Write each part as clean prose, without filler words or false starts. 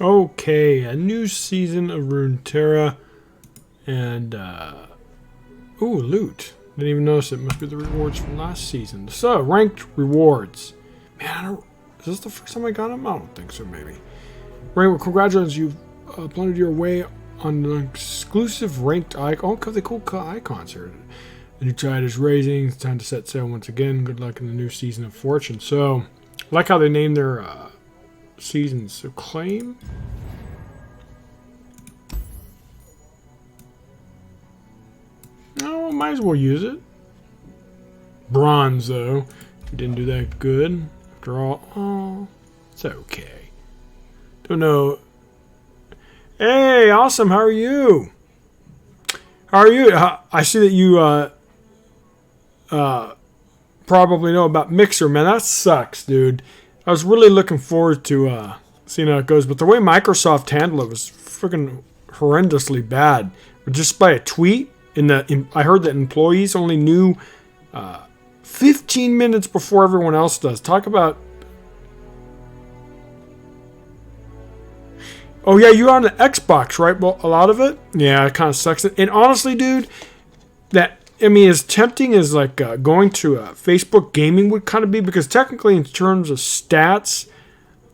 Okay, a new season of Runeterra. And, ooh, loot. Didn't even notice it. Must be the rewards from last season. So, ranked rewards. Man, is this the first time I got them? I don't think so, maybe. Right, well, congratulations. You've plundered your way on an exclusive ranked icon. Oh, the cool icons here. The new tide is raising. It's time to set sail once again. Good luck in the new season of Fortune. So, I like how they name their seasons. So, claim. Oh, might as well use it. Bronze, though. We didn't do that good. After all, oh, it's okay. Don't know. Hey, awesome. How are you? How are you? I see that you probably know about Mixer, man. That sucks, dude. I was really looking forward to seeing how it goes, but the way Microsoft handled it was freaking horrendously bad. Just by a tweet. I heard that employees only knew 15 minutes before everyone else does. Talk about... Oh, yeah, you're on the Xbox, right? Well, a lot of it? Yeah, it kind of sucks. And honestly, dude, as tempting as like going to Facebook gaming would kind of be, because technically in terms of stats,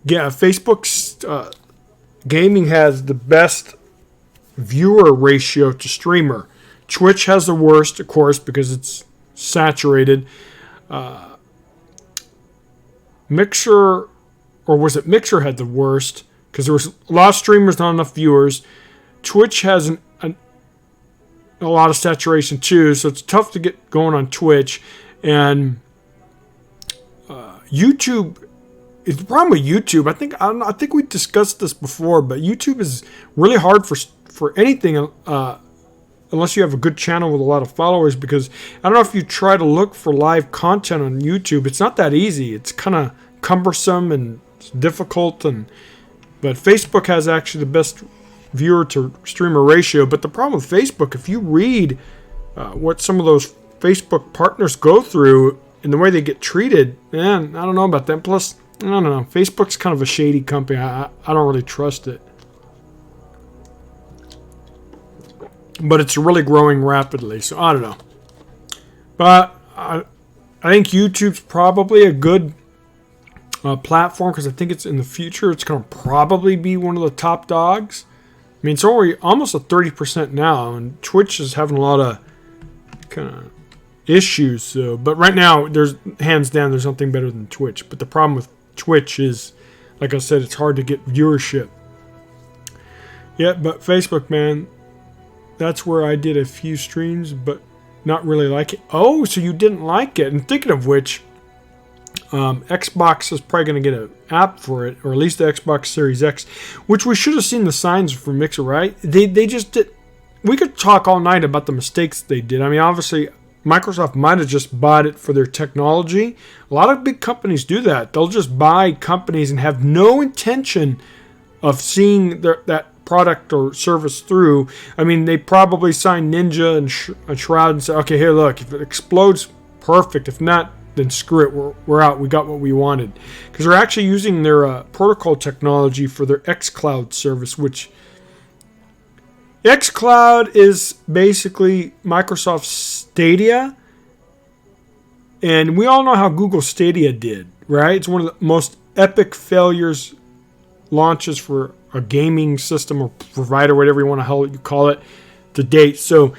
yeah, Facebook's gaming has the best viewer ratio to streamer. Twitch has the worst, of course, because it's saturated. Mixer, or was it Mixer had the worst? Because there was a lot of streamers, not enough viewers. Twitch has a lot of saturation too, so it's tough to get going on Twitch. And YouTube is the problem with YouTube. I think we discussed this before, but YouTube is really hard for anything. Unless you have a good channel with a lot of followers, because I don't know if you try to look for live content on YouTube, it's not that easy. It's kind of cumbersome and it's difficult, but Facebook has actually the best viewer to streamer ratio. But the problem with Facebook, if you read what some of those Facebook partners go through and the way they get treated, man, I don't know about that. Plus, I don't know, Facebook's kind of a shady company. I don't really trust it. But it's really growing rapidly, so I don't know. But I think YouTube's probably a good platform, because I think it's in the future it's going to probably be one of the top dogs. I mean, it's already almost at 30% now, and Twitch is having a lot of kind of issues. So, but right now, there's hands down, there's nothing better than Twitch. But the problem with Twitch is, like I said, it's hard to get viewership. Yeah, but Facebook, man. That's where I did a few streams, but not really like it. Oh, so you didn't like it. And thinking of which, Xbox is probably going to get an app for it, or at least the Xbox Series X, which we should have seen the signs for Mixer, right? They just did. We could talk all night about the mistakes they did. I mean, obviously, Microsoft might have just bought it for their technology. A lot of big companies do that. They'll just buy companies and have no intention of seeing that product or service through. I mean, they probably signed Ninja and Shroud and say, okay, here, look, if it explodes, perfect. If not, then screw it. We're out. We got what we wanted. Because they're actually using their protocol technology for their xCloud service, which xCloud is basically Microsoft Stadia. And we all know how Google Stadia did, right? It's one of the most epic failures launches for a gaming system or provider, whatever you want to call it, to date. So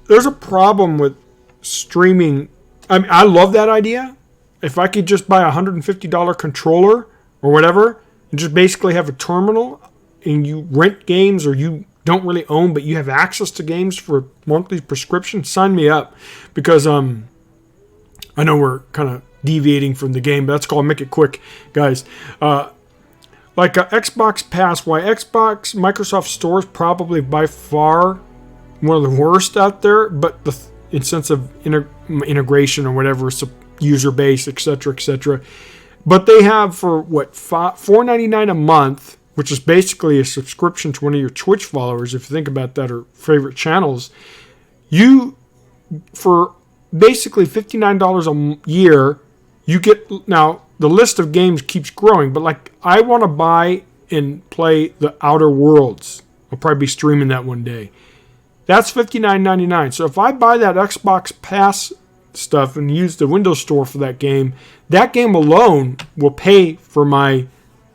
there's a problem with streaming. I mean, I love that idea. If I could just buy a $150 controller or whatever and just basically have a terminal and you rent games, or you don't really own but you have access to games for monthly prescription, sign me up. Because I know we're kind of deviating from the game, but that's called Make It Quick, guys. Like Xbox Pass, why Xbox Microsoft Store is probably by far one of the worst out there, but in sense of integration or whatever, user base, etc., etc. But they have for what, $4.99 a month, which is basically a subscription to one of your Twitch followers, if you think about that, or favorite channels. You, for basically $59 a year, you get, now the list of games keeps growing, but like I want to buy and play the Outer Worlds. I'll probably be streaming that one day. That's $59.99. So if I buy that Xbox Pass stuff and use the Windows Store for that game alone will pay for my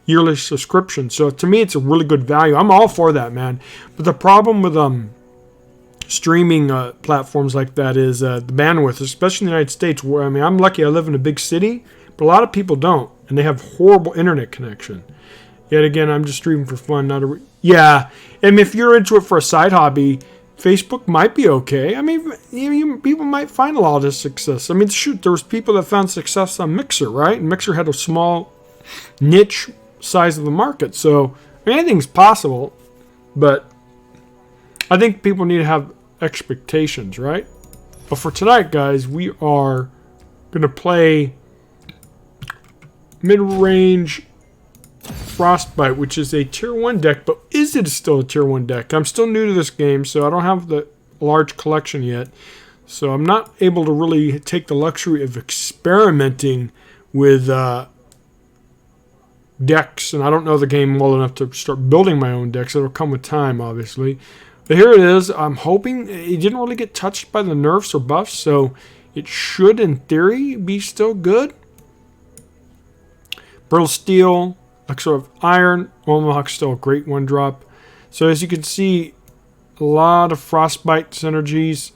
yearly subscription. So to me, it's a really good value. I'm all for that, man. But the problem with streaming platforms like that is the bandwidth, especially in the United States. Where I'm lucky I live in a big city, but a lot of people don't, and they have horrible internet connection. Yet again, I'm just streaming for fun, not a yeah. And if you're into it for a side hobby, Facebook might be okay. I mean, people might find a lot of success. I mean, shoot, there was people that found success on Mixer, right? And Mixer had a small niche size of the market. So anything's possible, but I think people need to have expectations, right? But for tonight, guys, we are going to play mid-range Frostbite, which is a tier 1 deck, but is it still a tier 1 deck? I'm still new to this game, so I don't have the large collection yet. So I'm not able to really take the luxury of experimenting with decks, and I don't know the game well enough to start building my own decks. It'll come with time, obviously. But here it is. I'm hoping it didn't really get touched by the nerfs or buffs, so it should, in theory, be still good. Brittle Steel, Elixir of Iron, Mohawk's still a great 1-drop. So as you can see, a lot of Frostbite synergies,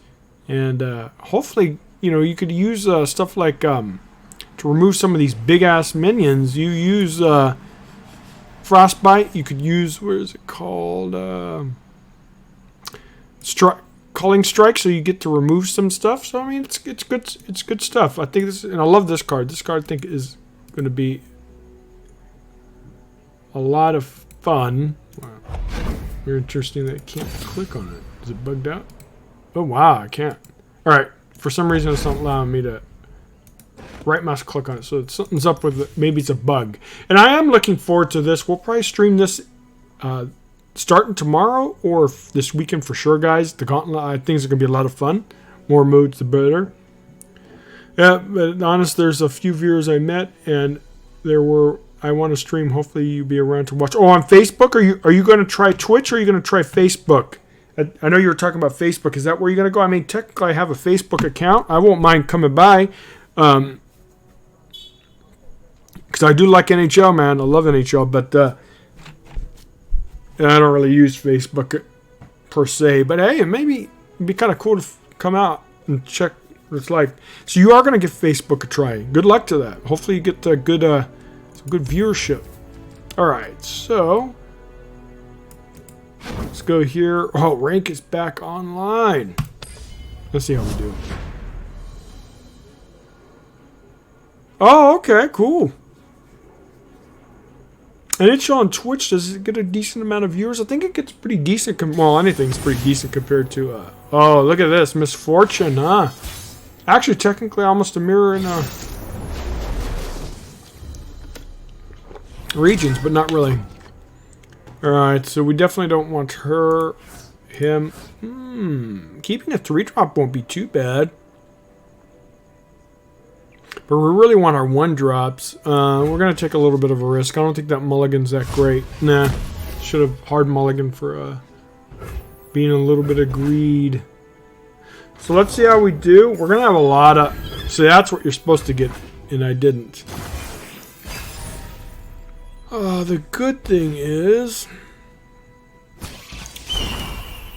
and hopefully, you could use stuff like to remove some of these big-ass minions. You use Frostbite. You could use, where is it called? Calling Strike, so you get to remove some stuff. So I mean, it's good. It's good stuff. I think this, and I love this card. This card I think is going to be a lot of fun. Wow. Very interesting that I can't click on it. Is it bugged out? Oh wow, I can't. All right. For some reason, it's not allowing me to right mouse click on it. So something's up with it. Maybe it's a bug. And I am looking forward to this. We'll probably stream this starting tomorrow or this weekend for sure, guys. The Gauntlet, I think, is going to be a lot of fun. More modes, the better. Yeah, but honest, there's a few viewers I met, and I want to stream. Hopefully, you'll be around to watch. Oh, on Facebook? Are you going to try Twitch, or are you going to try Facebook? I know you were talking about Facebook. Is that where you're going to go? I mean, technically, I have a Facebook account. I won't mind coming by. Because I do like NHL, man. I love NHL, but I don't really use Facebook per se. But hey, maybe it'd be kind of cool to come out and check what it's like. So you are going to give Facebook a try. Good luck to that. Hopefully you get some good viewership. All right, so let's go here. Oh, rank is back online. Let's see how we do. Oh, okay, cool. And it's on Twitch. Does it get a decent amount of viewers? I think it gets pretty decent. Well, anything's pretty decent compared to... oh, look at this. Misfortune, huh? Actually, technically, almost a mirror in regions, but not really. Alright, so we definitely don't want him. Keeping a 3-drop won't be too bad. But we really want our 1-drops. We're going to take a little bit of a risk. I don't think that mulligan's that great. Nah. Should have hard mulligan for being a little bit of greed. So let's see how we do. We're going to have a lot of... So that's what you're supposed to get, and I didn't. The good thing is...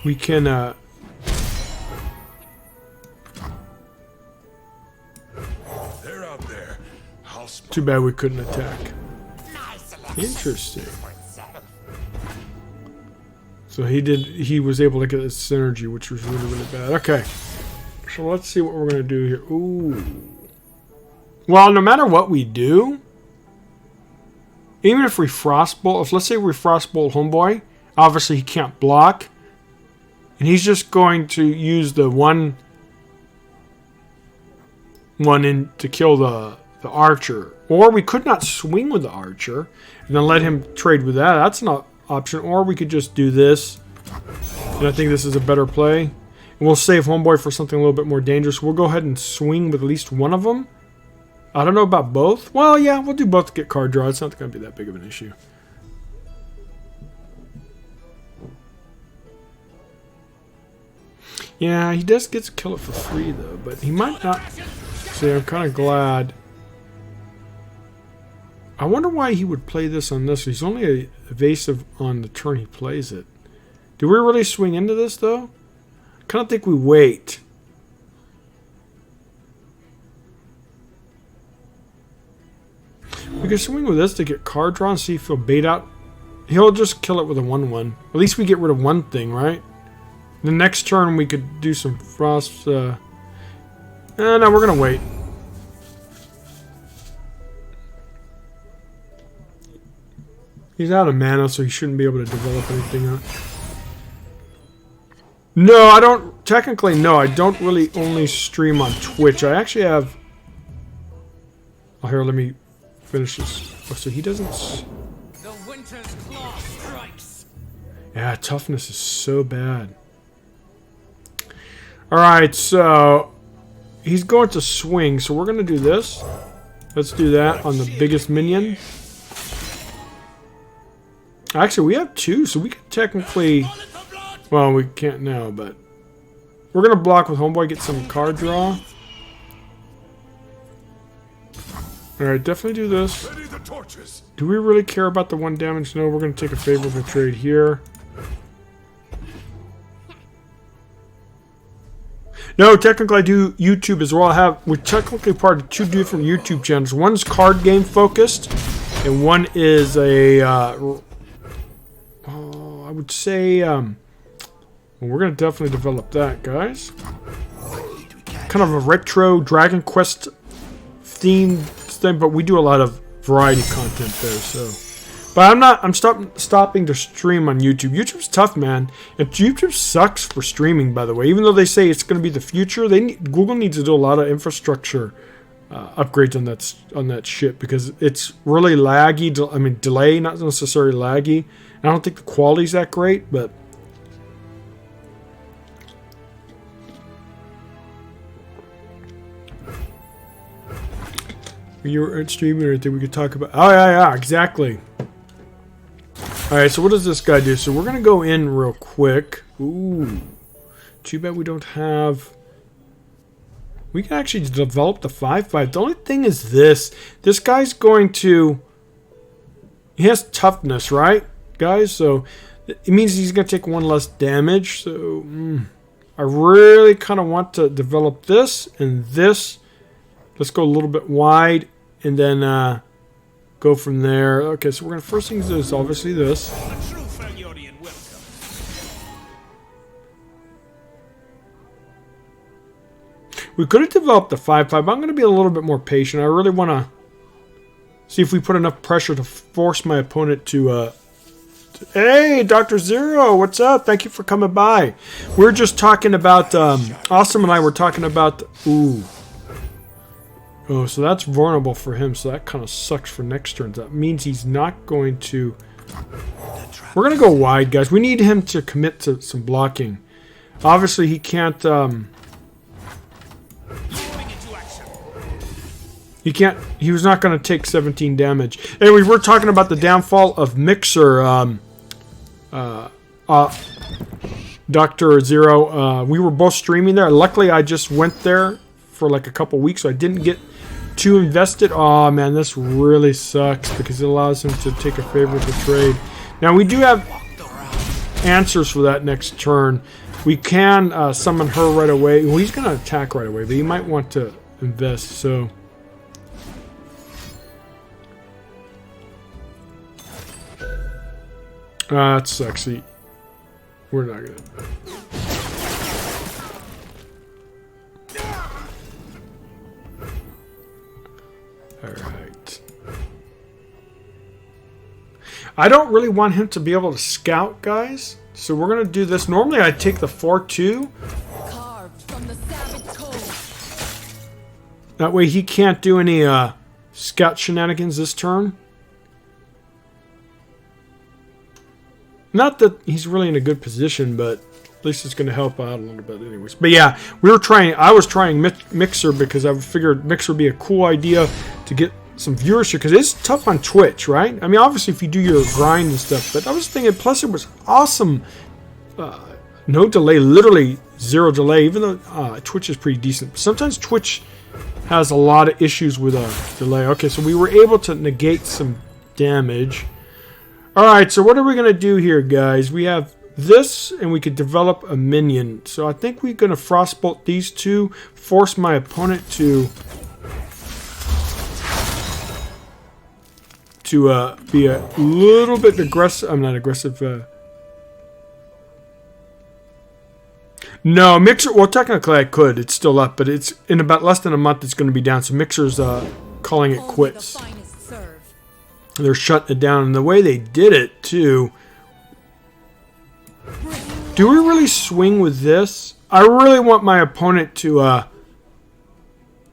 we can... Too bad we couldn't attack. Interesting. So he was able to get a synergy, which was really, really bad. Okay. So let's see what we're going to do here. Ooh. Well, no matter what we do, even if we Frostbolt, let's say we Frostbolt Homeboy, obviously he can't block. And he's just going to use the one in to kill the archer. Or we could not swing with the archer and then let him trade with that. That's an option. Or we could just do this. And I think this is a better play. And we'll save Homeboy for something a little bit more dangerous. We'll go ahead and swing with at least one of them. I don't know about both. Well, yeah, we'll do both to get card draw. It's not going to be that big of an issue. Yeah, he does get to kill it for free, though. But he might not. See, I'm kind of glad. I wonder why he would play this on this. He's only evasive on the turn he plays it. Do we really swing into this, though? I kind of think we wait. We can swing with this to get card drawn, see if he'll bait out. He'll just kill it with a 1/1. At least we get rid of one thing, right? The next turn we could do some frost. No, we're going to wait. He's out of mana, so he shouldn't be able to develop anything out. No, I don't. Technically, no. I don't really only stream on Twitch. I actually have. Oh, here, let me finish this. Oh, so he doesn't. The winter's claw strikes. Yeah, toughness is so bad. Alright, so he's going to swing, so we're going to do this. Let's do that on the biggest minion. Actually, we have two, so we could technically... Well, we can't now, but... We're going to block with Homeboy, get some card draw. Alright, definitely do this. Do we really care about the 1 damage? No, we're going to take a favorable trade here. No, technically I do YouTube as well. We're technically part of 2 different YouTube channels. One's card game focused, and one is a, I would say, well, we're going to definitely develop that, guys. Kind of a retro Dragon Quest themed thing, but we do a lot of variety content there, so. But I'm stopping to stream on YouTube. YouTube's tough, man. And YouTube sucks for streaming, by the way. Even though they say it's going to be the future, Google needs to do a lot of infrastructure upgrades on that shit because it's really laggy. I mean, delay, not necessarily laggy. I don't think the quality's that great, but you were streaming or anything we could talk about. Oh yeah, exactly. Alright, so what does this guy do? So we're going to go in real quick. Ooh. Too bad we don't have... We can actually develop the 5/5. The only thing is this. This guy's going to... He has toughness, right, guys? So it means he's going to take 1 less damage. So I really kind of want to develop this and this. Let's go a little bit wide and then... go from there. Okay, so we're gonna first thing is obviously this. We could have developed the 5/5. I'm gonna be a little bit more patient. I really want to see if we put enough pressure to force my opponent to. Hey, Dr. Zero, what's up? Thank you for coming by. We're just talking about. Awesome and I were talking about. Ooh. Oh, so that's vulnerable for him, so that kind of sucks for next turn. That means he's not going to... We're going to go wide, guys. We need him to commit to some blocking. Obviously, he can't... He can't... He was not going to take 17 damage. Anyway, we're talking about the downfall of Mixer. Dr. Zero. We were both streaming there. Luckily, I just went there for like a couple weeks, so I didn't get too invested. Oh man, this really sucks because it allows him to take a favorable trade. Now we do have answers for that next turn. We can summon her right away. Well, he's going to attack right away, but he might want to invest. So that's sexy. We're not gonna. Alright. I don't really want him to be able to scout, guys. So we're going to do this. Normally I'd take the 4/2. That way he can't do any scout shenanigans this turn. Not that he's really in a good position, but at least it's going to help out a little bit anyways. But yeah, I was trying Mixer because I figured Mixer would be a cool idea to get some viewership, because it's tough on Twitch, right? I mean, obviously if you do your grind and stuff, but I was thinking, plus it was awesome. No delay, literally 0 delay, even though Twitch is pretty decent. Sometimes Twitch has a lot of issues with delay. Okay, so we were able to negate some damage. Alright, so what are we going to do here, guys? We have this, and we could develop a minion. So I think we're going to Frostbolt these two, force my opponent to be a little bit aggressive. I'm not aggressive. No, Mixer, well, technically I could. It's still up, but it's in about less than a month it's going to be down. So Mixer's calling it quits. They're shutting it down. And the way they did it, too. Do we really swing with this? I really want my opponent to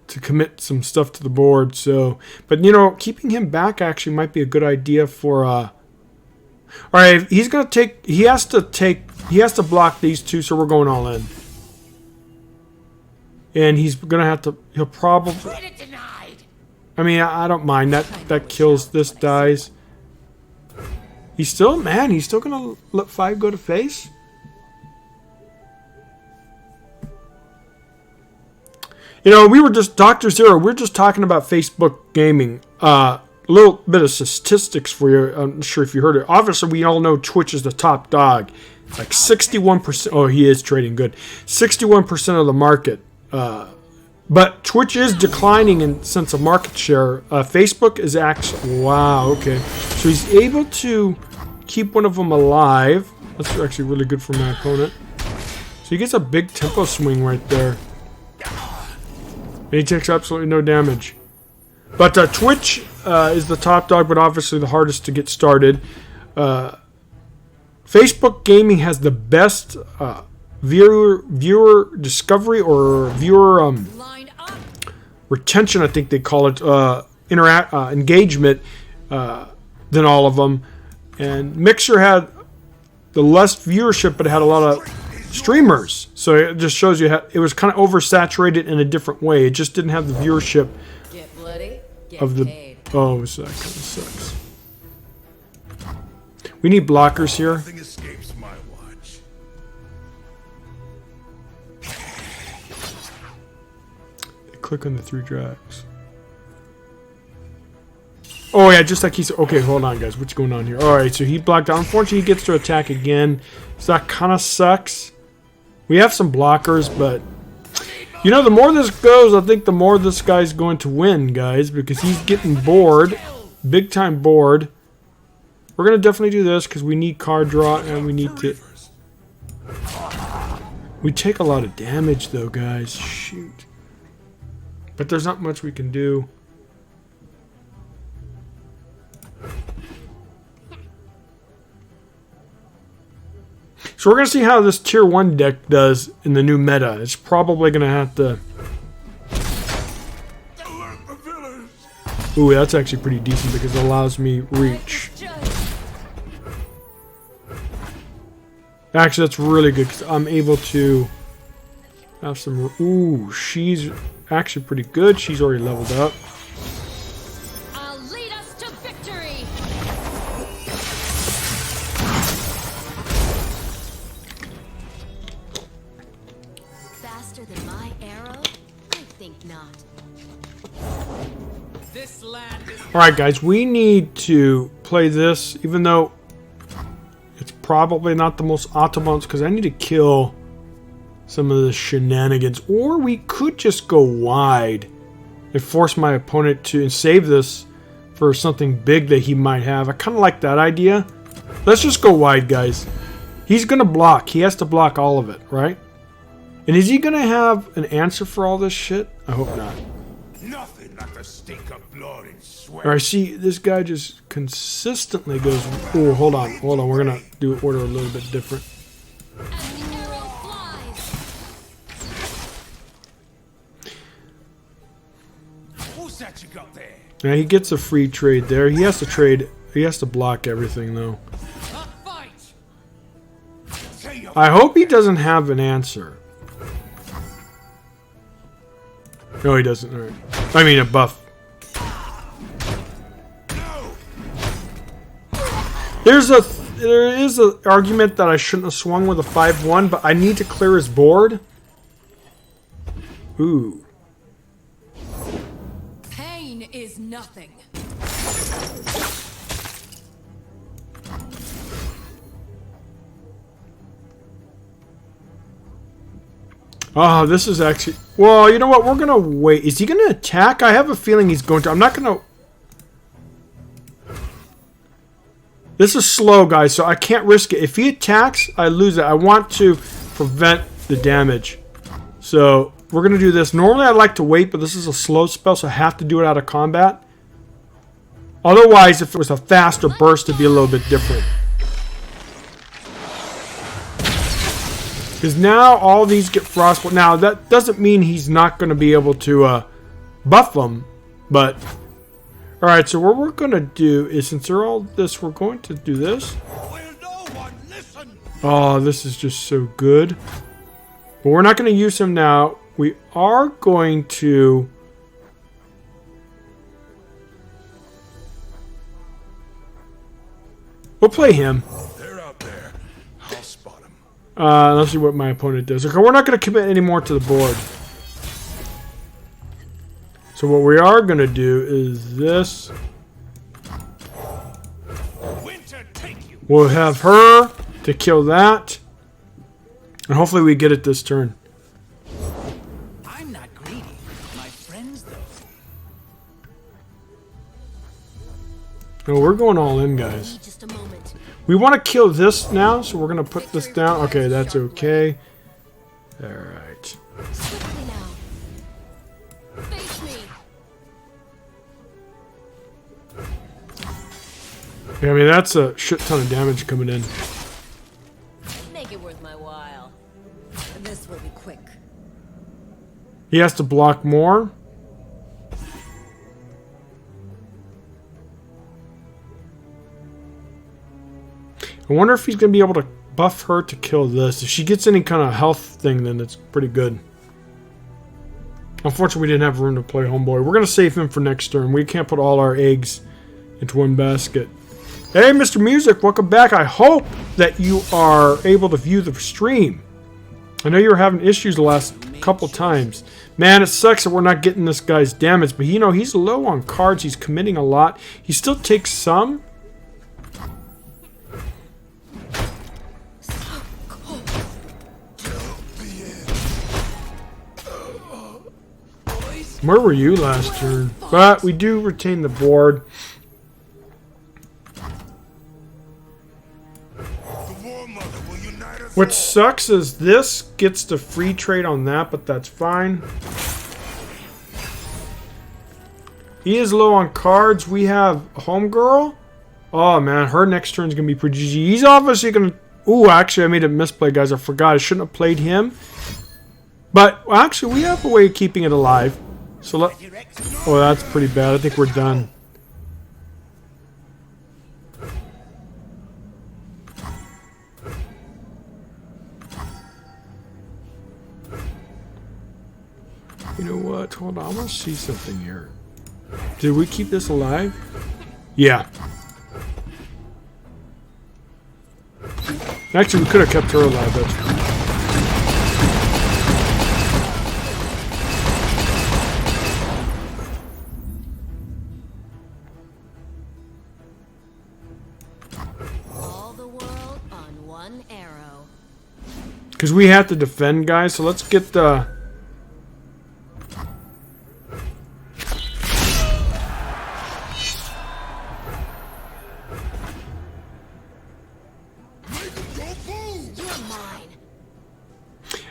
commit some stuff to the board. So, but, you know, keeping him back actually might be a good idea for... Alright, he's going to take... He has to block these two, so we're going all in. And he's going to have to... He'll probably... I mean, I don't mind. That kills. This dies. He's still... Man, he's still going to let 5 go to face? You know, we were just... Dr. Zero, we're just talking about Facebook gaming. A little bit of statistics for you. I'm not sure if you heard it. Obviously, we all know Twitch is the top dog. Like 61%. Oh, he is trading good. 61% of the market. But Twitch is declining in sense of market share. Facebook is actually... Wow, okay. So he's able to keep one of them alive. That's actually really good for my opponent. So he gets a big tempo swing right there. And he takes absolutely no damage. But Twitch is the top dog, but obviously the hardest to get started. Facebook gaming has the best viewer discovery or viewer retention, I think they call it, engagement than all of them. And Mixer had the less viewership, but it had a lot of streamers. So it just shows you how it was kind of oversaturated in a different way. It just didn't have the viewership of the... Oh, so that kind of sucks. We need blockers here. Nothing escapes my watch. Click on the 3 drags. Oh yeah, just like he's... Okay, hold on, guys. What's going on here? Alright, so he blocked out. Unfortunately, he gets to attack again. So that kind of sucks. We have some blockers, but... You know, the more this goes, I think the more this guy's going to win, guys. Because he's getting bored. Big time bored. We're going to definitely do this because we need card draw and we need to... We take a lot of damage though, guys. Shoot. But there's not much we can do. So we're going to see how this tier 1 deck does in the new meta. It's probably going to have to... Ooh, that's actually pretty decent because it allows me reach. Actually, that's really good because I'm able to have some... Ooh, she's actually pretty good. She's already leveled up. I'll lead us to victory. Faster than my arrow? I think not. This land is Alright, guys, we need to play this, even though it's probably not the most optimal, because I need to kill some of the shenanigans. Or we could just go wide and force my opponent to save this for something big that he might have. I kind of like that idea. Let's just go wide, guys. He's going to block. He has to block all of it, right? And is he going to have an answer for all this shit? I hope not. Nothing like the stink of blood and sweat. Alright, see, this guy just consistently goes... Oh, hold on. Hold on. We're going to do order a little bit different. And the arrow flies. Who's that you got there? Now, he gets a free trade there. He has to trade... He has to block everything, though. a fight. Say your I hope he doesn't have an answer. No, he doesn't. All right. I mean, a buff. no. There's a... there is an argument that I shouldn't have swung with a 5-1, but I need to clear his board. Ooh. Pain is nothing. Oh, this is actually... Well, you know what? We're going to wait. Is he going to attack? I have a feeling he's going to. I'm not going to... This is slow, guys, so I can't risk it. If he attacks, I lose it. I want to prevent the damage. So, we're going to do this. Normally, I like to wait, but this is a slow spell, so I have to do it out of combat. Otherwise, if it was a faster burst, it'd be a little bit different. Because now all these get Frostbite. Now, that doesn't mean he's not going to be able to buff them, but... Alright, so what we're going to do is, since they're all this, we're going to do this. Will no one listen? Oh, this is just so good. But we're not going to use him now. We are going to... We'll play him. They're out there. I'll spot them. Let's see what my opponent does. Okay, we're not going to commit any more to the board. So what we are going to do is this. Winter, take you. We'll have her to kill that. And hopefully we get it this turn. I'm not greedy. My friends, though. No, we're going all in, guys. Need just a moment. We want to kill this now, so we're going to put this down. Okay, that's okay. Alright. Swiftly now. Face me. Yeah, I mean, that's a shit ton of damage coming in. Make it worth my while. This will be quick. He has to block more. I wonder if he's going to be able to buff her to kill this. If she gets any kind of health thing, then it's pretty good. Unfortunately, we didn't have room to play Homeboy. We're going to save him for next turn. We can't put all our eggs into one basket. Hey, Mr. Music, welcome back. I hope that you are able to view the stream. I know you were having issues the last couple times. Man, it sucks that we're not getting this guy's damage, but you know, he's low on cards. He's committing a lot. He still takes some. Where were you last turn? But we do retain the board. What sucks is this gets the free trade on that, but that's fine. He is low on cards. We have Homegirl. Oh man, her next turn is going to be pretty easy. He's obviously going to... Ooh, actually I made a misplay, guys. I forgot. I shouldn't have played him. But well, actually we have a way of keeping it alive. So let... Oh, that's pretty bad. I think we're done. You know what? Hold on. I want to see something here. Did we keep this alive? Yeah. Actually, we could have kept her alive. That's fine. All the world on one arrow. Because we have to defend, guys. So let's get the...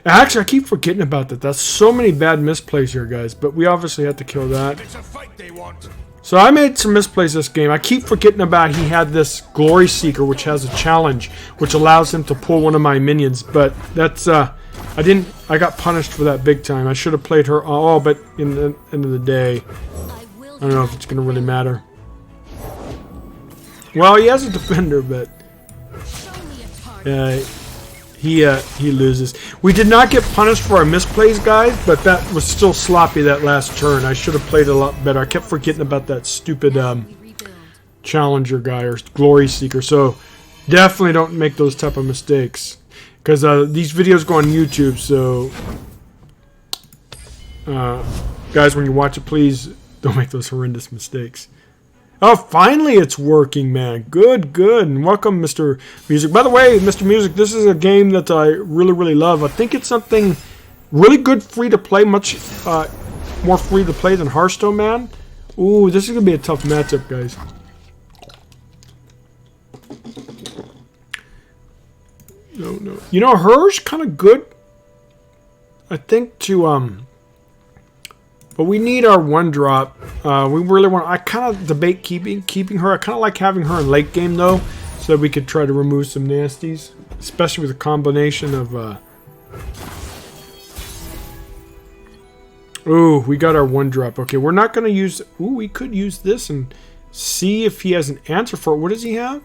Actually, I keep forgetting about that. That's so many bad misplays here, guys. But we obviously had to kill that. It's a fight they want. So I made some misplays this game. I keep forgetting about he had this Glory Seeker, which has a challenge, which allows him to pull one of my minions. But that's, I got punished for that big time. I should have played her. Oh, but in the end of the day, I don't know if it's going to really matter. Well, he has a defender, but he loses. We did not get punished for our misplays, guys, but that was still sloppy that last turn. I should have played a lot better. I kept forgetting about that stupid challenger guy or Glory Seeker. So Definitely don't make those type of mistakes. Because these videos go on YouTube, so... guys, when you watch it, please don't make those horrendous mistakes. Oh, finally it's working, man. Good, good. And welcome, Mr. Music. By the way, Mr. Music, this is a game that I really, really love. I think it's something really good free to play, much more free to play than Hearthstone, man. Ooh, this is going to be a tough matchup, guys. No. You know, hers kind of good, I think, to, but we need our 1-drop. We really want... I kind of debate keeping her. I kind of like having her in late game, though, so that we could try to remove some nasties. Especially with a combination of... Ooh, we got our 1-drop. Okay, we're not going to use... Ooh, we could use this and see if he has an answer for it. What does he have?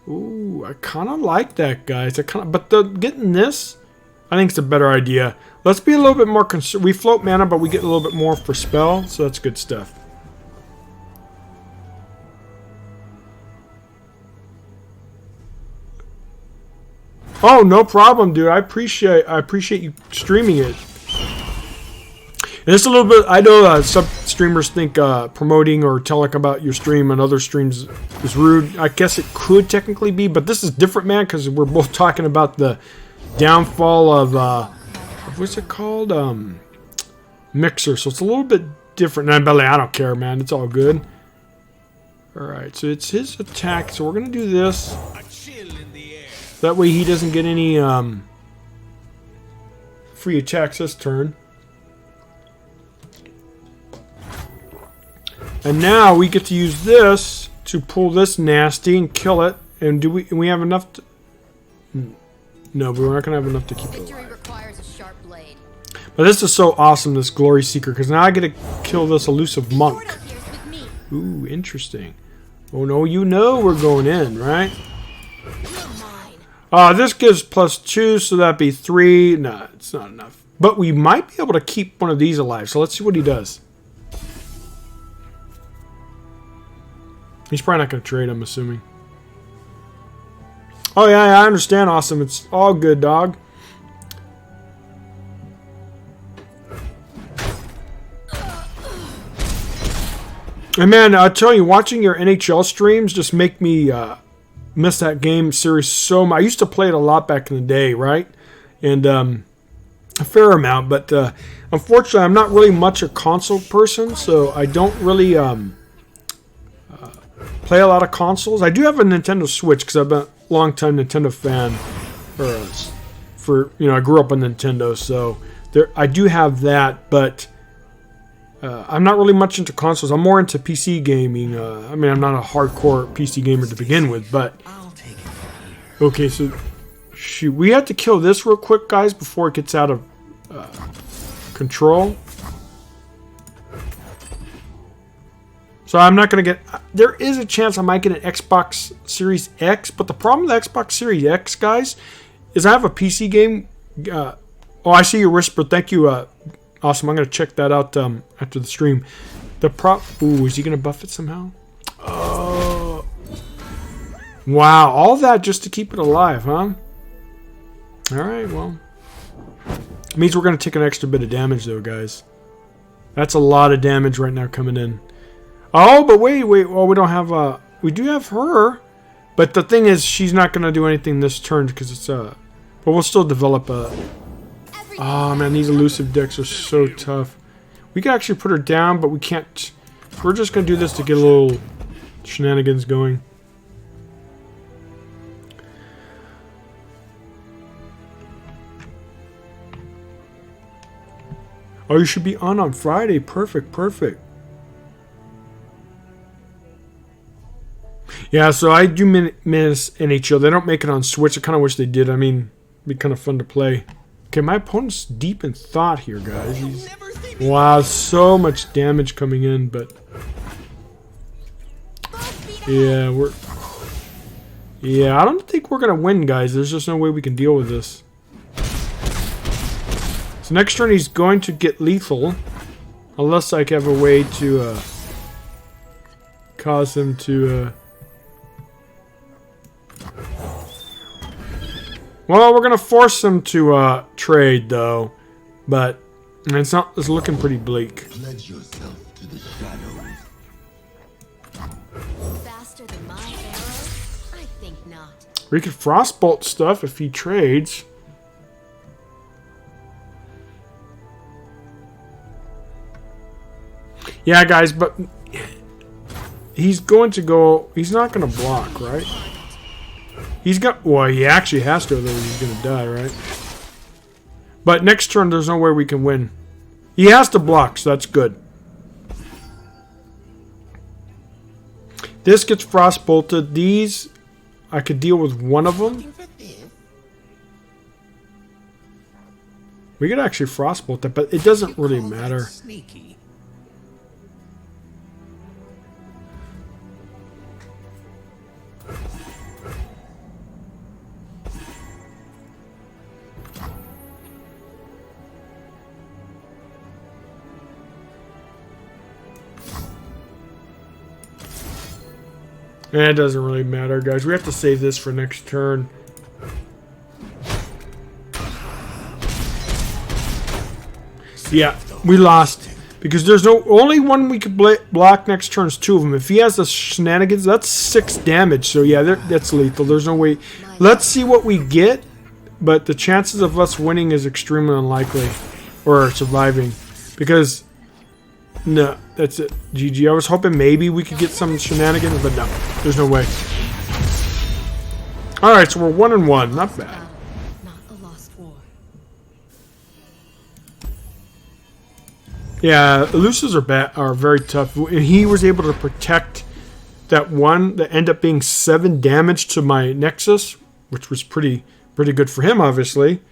Ooh, I kind of like that, guys. But getting this, I think it's a better idea. Let's be a little bit more concerned. We float mana, but we get a little bit more for spell, so that's good stuff. Oh, no problem, dude. I appreciate you streaming it. And it's a little bit... I know some streamers think promoting or telling about your stream on other streams is rude. I guess it could technically be, but this is different, man, because we're both talking about the downfall of... what's it called? Mixer. So it's a little bit different. And I don't care, man. It's all good. Alright, so it's his attack. So we're going to do this. That way he doesn't get any free attacks this turn. And now we get to use this to pull this nasty and kill it. And do we have enough to... No, but we're not going to have enough to keep it alive. But this is so awesome, this Glory Seeker, because now I get to kill this elusive monk. Ooh, interesting. Oh no, you know we're going in, right? This gives +2, so that'd be 3. Nah, it's not enough. But we might be able to keep one of these alive, so let's see what he does. He's probably not going to trade, I'm assuming. Oh yeah, I understand, awesome. It's all good, dog. And man, I tell you, watching your NHL streams just make me miss that game series so much. I used to play it a lot back in the day, right? And a fair amount, but unfortunately, I'm not really much a console person, so I don't really play a lot of consoles. I do have a Nintendo Switch because I've been a long-time Nintendo fan. I grew up on Nintendo, so I do have that, but I'm not really much into consoles. I'm more into PC gaming. I mean, I'm not a hardcore PC gamer to begin with, but... Okay, so... Shoot, we have to kill this real quick, guys, before it gets out of control. So I'm not going to get... There is a chance I might get an Xbox Series X, but the problem with the Xbox Series X, guys, is I have a PC game... oh, I see your whisper. Thank you, awesome. I'm going to check that out after the stream. Ooh, is he going to buff it somehow? Oh. Wow, all that just to keep it alive, huh? Alright, well. It means we're going to take an extra bit of damage, though, guys. That's a lot of damage right now coming in. Oh, but wait. Well, we don't have... we do have her. But the thing is, she's not going to do anything this turn because it's... But we'll still develop a... Oh, man, these elusive decks are so tough. We can actually put her down, but we can't... We're just going to do this to get a little shenanigans going. Oh, you should be on Friday. Perfect, perfect. Yeah, so I do miss NHL. They don't make it on Switch. I kind of wish they did. I mean, it'd be kind of fun to play. Okay, my opponent's deep in thought here, guys. Wow, so much damage coming in, but... Yeah, I don't think we're going to win, guys. There's just no way we can deal with this. So next turn he's going to get lethal. Unless I have a way to cause him to... Well, we're gonna force them to trade though, but it's not. It's looking pretty bleak. Pledge yourself to the shadows. Faster than my arrow? I think not. We could frostbolt stuff if he trades. Yeah, guys, but he's going to go. He's not going to block, right? He's got. Well, he actually has to, otherwise he's going to die, right? But next turn, there's no way we can win. He has to block, so that's good. This gets frostbolted. These, I could deal with one of them. We could actually frostbolt that, but it doesn't really matter. Sneaky. It doesn't really matter, guys. We have to save this for next turn. Yeah, we lost. Because there's no... Only one we could block next turn is two of them. If he has the shenanigans, that's 6 damage. So yeah, that's lethal. There's no way... Let's see what we get. But the chances of us winning is extremely unlikely. Or surviving. Because... No, that's it. GG. I was hoping maybe we could get some shenanigans, but no. There's no way. Alright, so we're 1-1. Not bad. Not a lost war. Yeah, elusives are very tough. And he was able to protect that one that ended up being 7 damage to my Nexus, which was pretty good for him, obviously.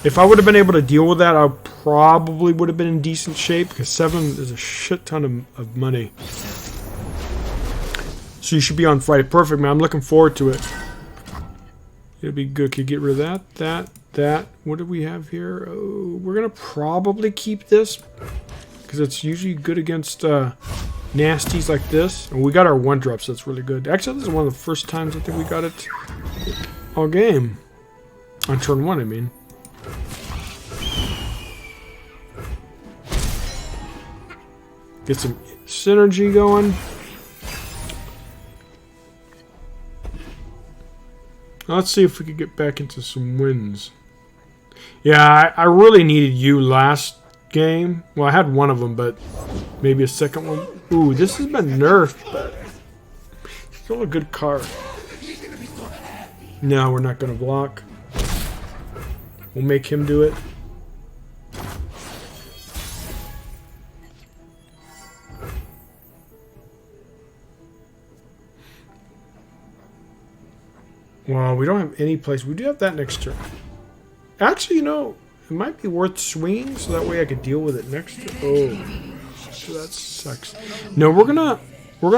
If I would have been able to deal with that, I probably would have been in decent shape, because 7 is a shit ton of money. So you should be on Friday. Perfect, man. I'm looking forward to it. It'll be good. Can you get rid of that? What do we have here? Oh, we're going to probably keep this, because it's usually good against nasties like this. And we got our 1-drop, so that's really good. Actually, this is one of the first times I think we got it all game. On turn 1, I mean. Get some synergy going. Let's see if we could get back into some wins. Yeah, I really needed you last game. Well, I had one of them, but maybe a second one. Ooh, this has been nerfed, but still a good card. No, we're not going to block. We'll make him do it. Well, we don't have any place. We do have that next turn. Actually, you know, it might be worth swinging so that way I could deal with it next turn. Oh, so that sucks. No, we're gonna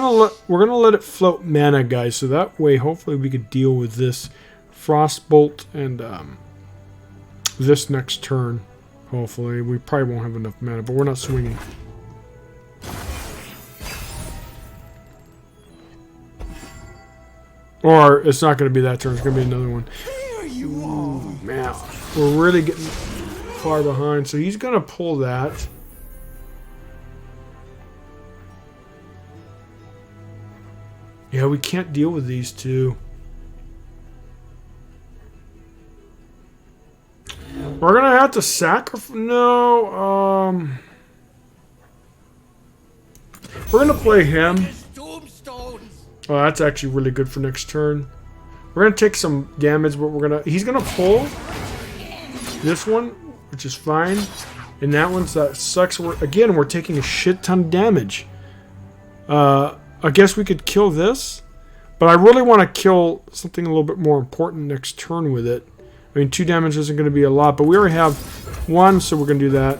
let it float mana, guys. So that way, hopefully, we could deal with this Frostbolt and this next turn. Hopefully, we probably won't have enough mana, but we're not swinging. Or it's not going to be that turn. It's going to be another one. Here you are. Man, we're really getting far behind. So he's going to pull that. Yeah, we can't deal with these two. We're going to have to sacrifice... No, we're going to play him. Tombstones. Oh, that's actually really good for next turn. We're gonna take some damage, but he's gonna pull this one, which is fine, and that one's that sucks. We're taking a shit ton of damage. I guess we could kill this, but I really want to kill something a little bit more important next turn with it. I mean, 2 damage isn't going to be a lot, but we already have 1, so we're gonna do that.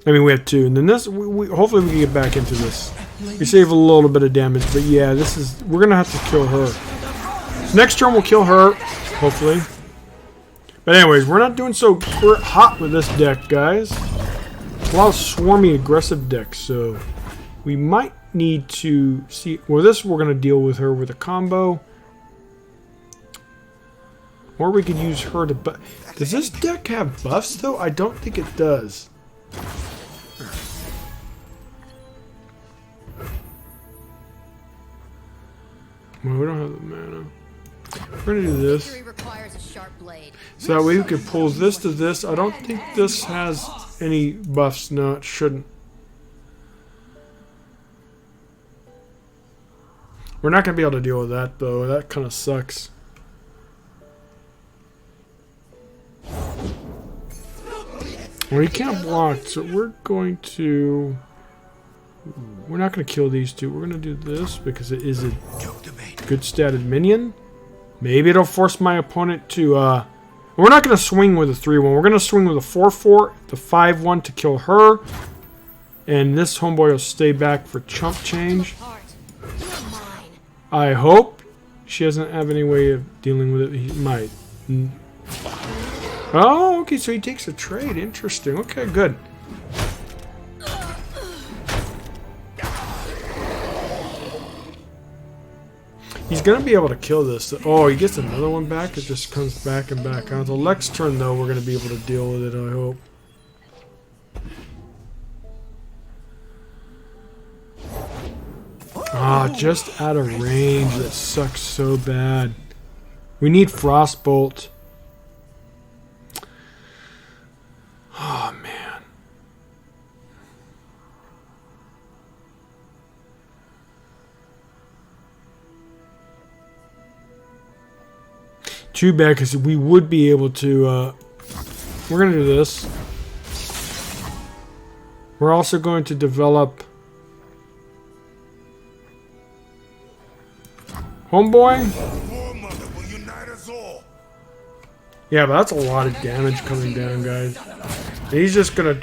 I mean, we have 2, and then this. Hopefully, we can get back into this. We save a little bit of damage, but yeah, we're gonna have to kill her. So next turn we'll kill her, hopefully. But anyways, we're not doing so hot with this deck, guys. It's a lot of swarmy, aggressive decks, so we might need to see. Well, this we're gonna deal with her with a combo. Or we could use her to buff. Does this deck have buffs though? I don't think it does. Well, we don't have the mana. We're gonna do this. Victory requires a sharp blade. So that way we could pull this to this. I don't think this has any buffs. No, it shouldn't. We're not going to be able to deal with that, though. That kind of sucks. Well, he can't block, so we're going to... We're not going to kill these two. We're going to do this because it is a good statted minion. Maybe it'll force my opponent to... We're not going to swing with a 3-1. We're going to swing with a 4-4, the 5-1 to kill her. And this homeboy will stay back for chump change. I hope she doesn't have any way of dealing with it. He might. Oh, okay, so he takes a trade. Interesting. Okay, good. He's going to be able to kill this. Oh, he gets another one back. It just comes back and back. On the next turn, though, we're going to be able to deal with it, I hope. Ah, just out of range. That sucks so bad. We need Frostbolt. Oh, man. Too bad, because we would be able to... we're going to do this. We're also going to develop... Homeboy? Yeah, but that's a lot of damage coming down, guys. He's just gonna...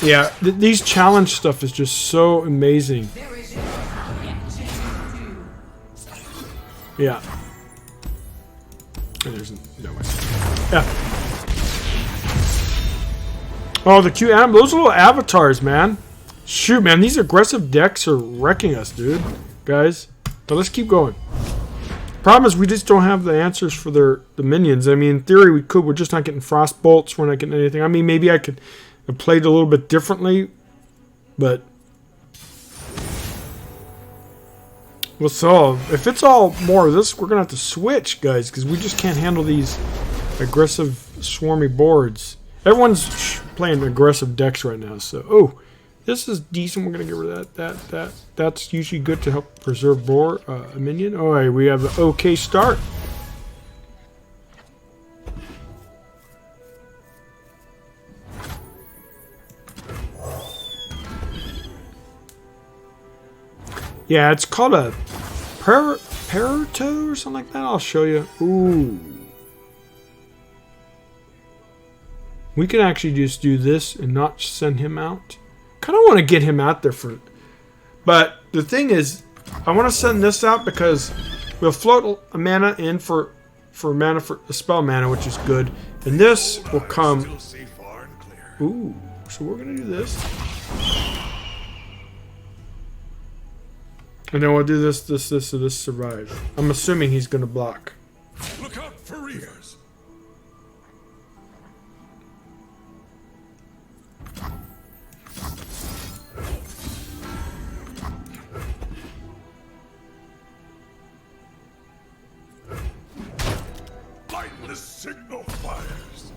Yeah, these challenge stuff is just so amazing. Yeah. There's no way. Yeah. Oh, the cute animal. Those little avatars, man. Shoot, man. These aggressive decks are wrecking us, dude. Guys. But let's keep going. Problem is we just don't have the answers for the minions. I mean, in theory we could. We're just not getting Frostbolts. We're not getting anything. I mean, maybe I could have played a little bit differently. But... Well, so, if it's all more of this, we're going to have to switch, guys. Because we just can't handle these aggressive, swarmy boards. Everyone's playing aggressive decks right now. So, oh... This is decent. We're going to get rid of that. That's usually good to help preserve a minion. Alright, we have an okay start. Yeah, it's called a Peruto or something like that. I'll show you. Ooh. We can actually just do this and not send him out. Kind of want to get him out there for... But the thing is, I want to send this out because we'll float a mana in for spell mana, which is good. And this will come... Ooh, so we're going to do this. And then we'll do this, so this survives. I'm assuming he's going to block. Look out for Reavers. Signal fires.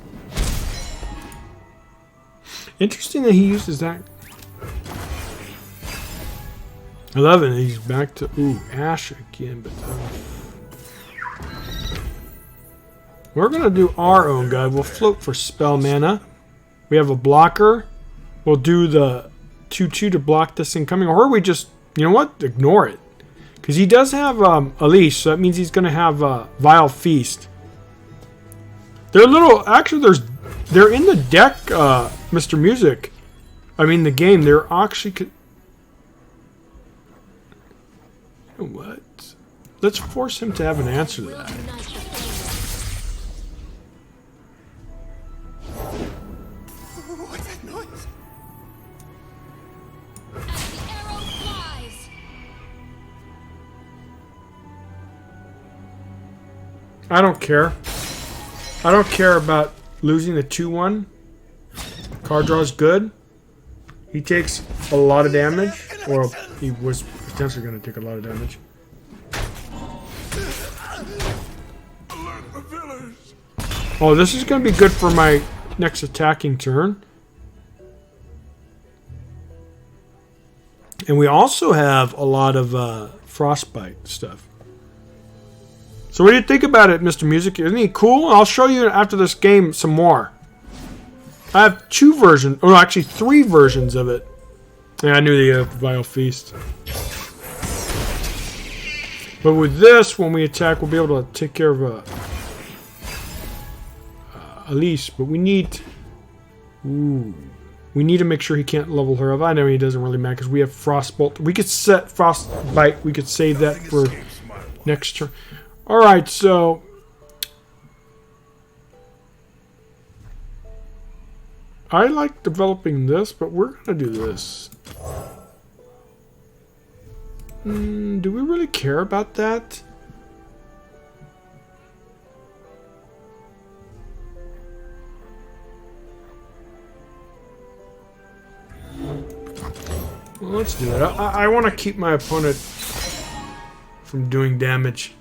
Interesting that he uses that. 11. He's back to Ash again, but we're gonna do our own guy. We'll float for spell mana. We have a blocker. We'll do the 2/2 to block this incoming, or we just, you know what, ignore it, because he does have a leash, so that means he's gonna have Vile Feast. They're little... Actually, they're in the deck, Mr. Music. I mean, the game. They're actually... You know what? Let's force him to have an answer to that. What's that noise? As the arrow flies. I don't care. I don't care about losing the 2-1. Card draw is good. He takes a lot of damage. Well, he was potentially going to take a lot of damage. Oh, this is going to be good for my next attacking turn. And we also have a lot of Frostbite stuff. So what do you think about it, Mr. Music? Isn't he cool? I'll show you after this game some more. I have 2 versions, or actually 3 versions of it. Yeah, I knew the Vile Feast. But with this, when we attack, we'll be able to take care of Elise. But we need... Ooh. We need to make sure he can't level her up. I know he doesn't really matter because we have Frostbolt. We could set Frostbite. We could save that for next turn. Alright, so... I like developing this, but we're going to do this. Do we really care about that? Well, let's do it. I want to keep my opponent from doing damage.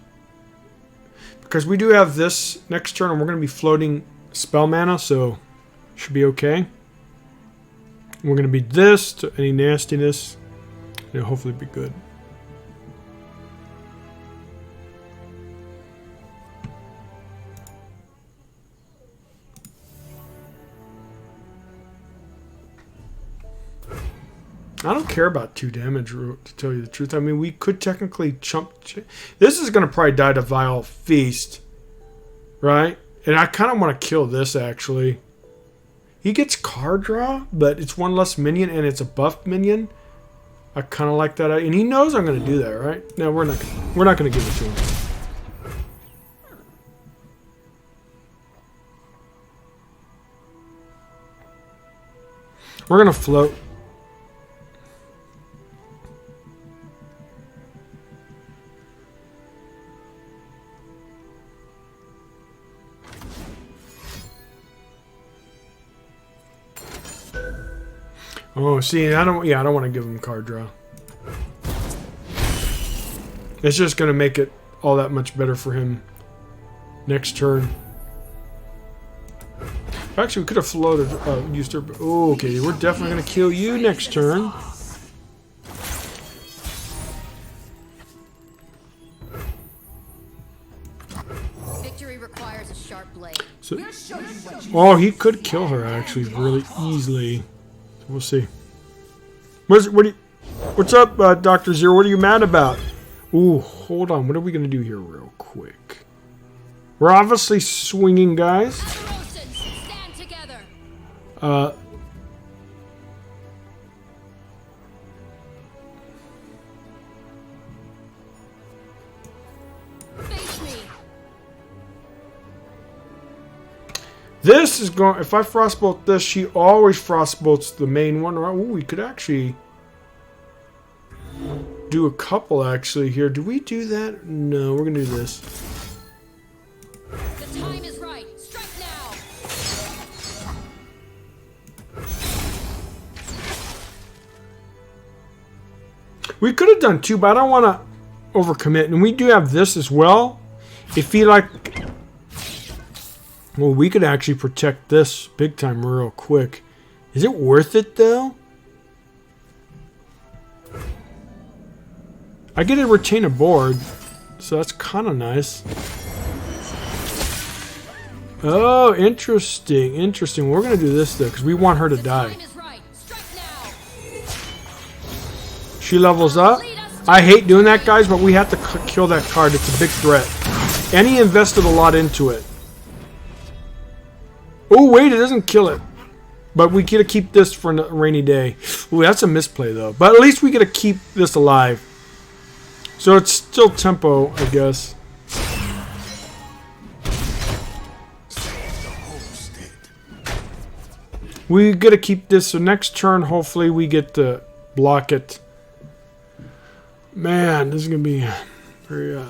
Because we do have this next turn, and we're going to be floating spell mana, so should be okay. We're going to beat this to any nastiness. It'll hopefully be good. I don't care about 2 damage, to tell you the truth. I mean, we could technically chump... This is going to probably die to Vile Feast. Right? And I kind of want to kill this, actually. He gets card draw, but it's 1 less minion, and it's a buffed minion. I kind of like that. And he knows I'm going to do that, right? No, we're not going to give it to him. We're going to float. Oh, see, I don't want to give him card draw. It's just going to make it all that much better for him next turn. Actually, we could have floated, used her. Oh, okay, we're definitely going to kill you next turn. Victory requires a sharp blade. So, oh, he could kill her actually really easily. We'll see. What's up, Dr. Zero? What are you mad about? Ooh, hold on. What are we going to do here real quick? We're obviously swinging, guys. Stand together. Face me. This is going... If I frostbolt this, she always frostbolts the main one. Ooh, we could actually do a couple, actually, here. Do we do that? No, we're going to do this. The time is right. Strike now. We could have done 2, but I don't want to overcommit. And we do have this as well. If you like... Well, we could actually protect this big time real quick. Is it worth it, though? I get to retain a board, so that's kind of nice. Oh, interesting, interesting. We're going to do this, though, because we want her to die. She levels up. I hate doing that, guys, but we have to kill that card. It's a big threat. And he invested a lot into it. Oh, wait, it doesn't kill it. But we get to keep this for a rainy day. Ooh, that's a misplay, though. But at least we get to keep this alive. So it's still tempo, I guess. We get to keep this. So next turn, hopefully, we get to block it. Man, this is going to be very...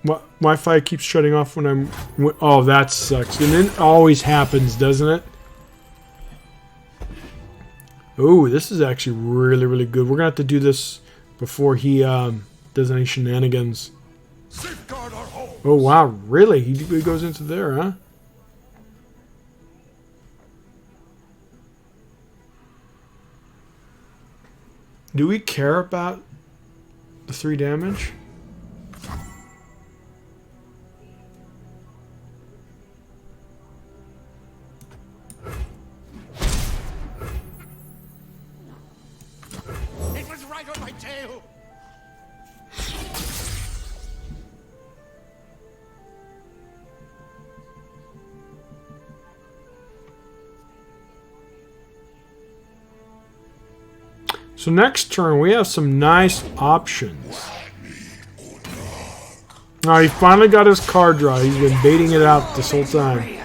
Wi-Fi keeps shutting off when I'm... Oh, that sucks. And it always happens, doesn't it? Oh, this is actually really, really good. We're going to have to do this before he does any shenanigans. Safeguard our home. Oh, wow. Really? He goes into there, huh? Do we care about the 3 damage? It was right on my tail. So next turn, we have some nice options. He finally got his card draw. He's been baiting it out this whole time.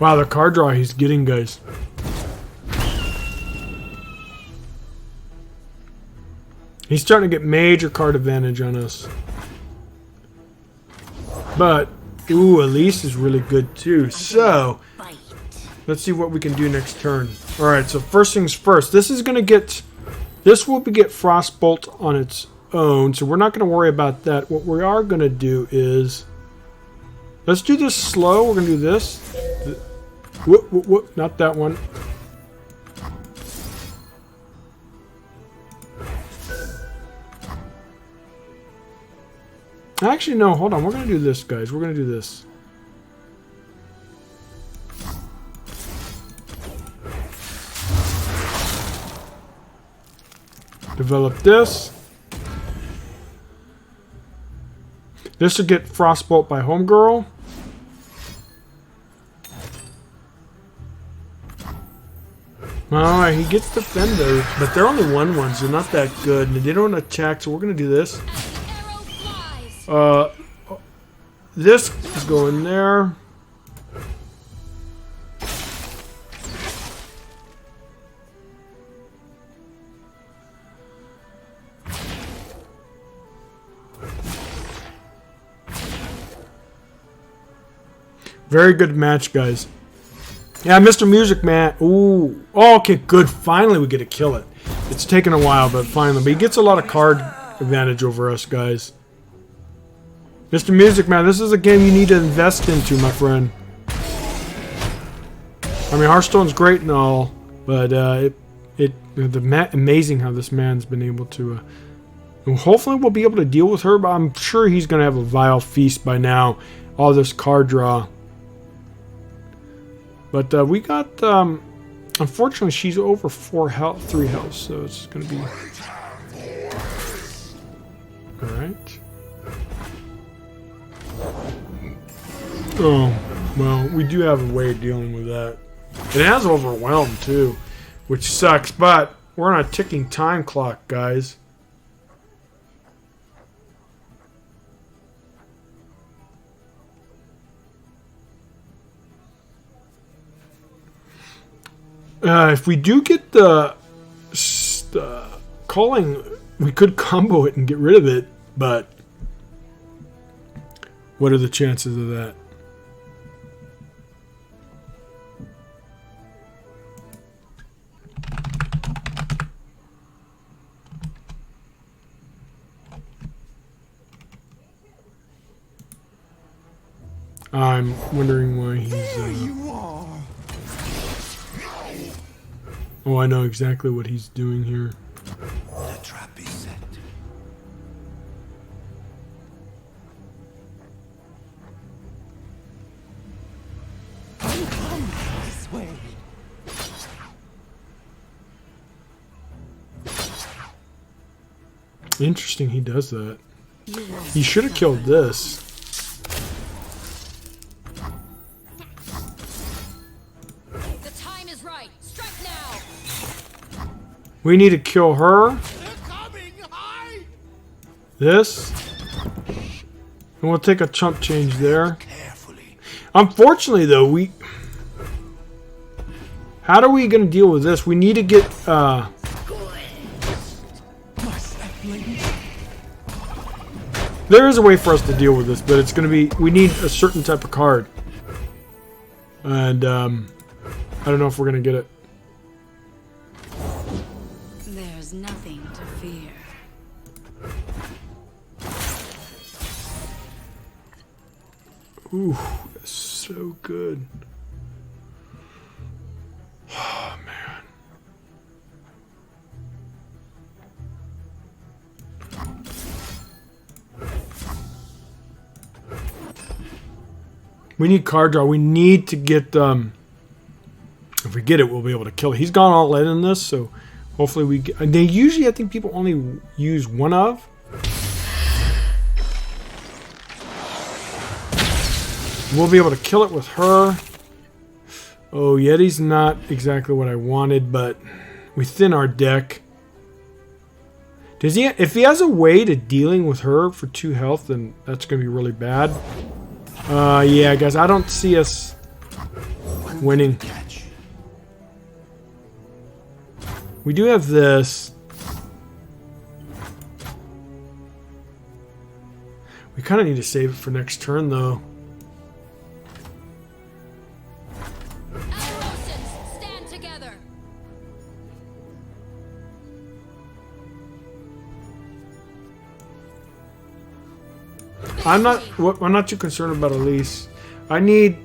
Wow, the card draw he's getting, guys. He's starting to get major card advantage on us. But, ooh, Elise is really good too. So, let's see what we can do next turn. Alright, so first things first. This is going to get... This will get Frostbolt on its own, so we're not going to worry about that. What we are going to do is... Let's do this slow. We're going to do this. Whoop, whoop, whoop. Not that one. Actually, no. Hold on. We're going to do this, guys. We're going to do this. Develop this. This will get Frostbolt by Homegirl. Alright, he gets Defender, but they're only 1/1s. They're not that good, and they don't attack, so we're going to do this. This is going there. Very good match, guys. Yeah, Mr. Music Man. Ooh. Oh, okay, good. Finally, we get to kill it. It's taken a while, but finally. But he gets a lot of card advantage over us, guys. Mr. Music Man, this is a game you need to invest into, my friend. I mean, Hearthstone's great and all, but amazing how this man's been able to... hopefully, we'll be able to deal with her, but I'm sure he's going to have a vile feast by now. All this card draw. But we got, unfortunately, she's over 3 health, so it's going to be... Alright. Oh, well, we do have a way of dealing with that. It has overwhelmed, too, which sucks, but we're on a ticking time clock, guys. If we do get the calling, we could combo it and get rid of it, but what are the chances of that? I'm wondering why he's... Oh, I know exactly what he's doing here. The trap is set. Come this way. Interesting, he does that. He should have killed this. is right. Strike now. We need to kill her. They're coming! Hide! This. And we'll take a chump change there. Carefully. Unfortunately, though, we... How are we going to deal with this? We need to get... There is a way for us to deal with this, but it's going to be... We need a certain type of card. And, I don't know if we're going to get it. There's nothing to fear. Ooh, that's so good. Oh, man. We need card draw. We need to get, if we get it, we'll be able to kill it. He's gone all in on this, so hopefully we get... They usually, I think people only use one of. We'll be able to kill it with her. Oh, Yeti's not exactly what I wanted, but we thin our deck. Does he? If he has a way to dealing with her for 2 health, then that's going to be really bad. Yeah, guys, I don't see us winning. We do have this. We kind of need to save it for next turn, though. Stand together. I'm not too concerned about Elise. I need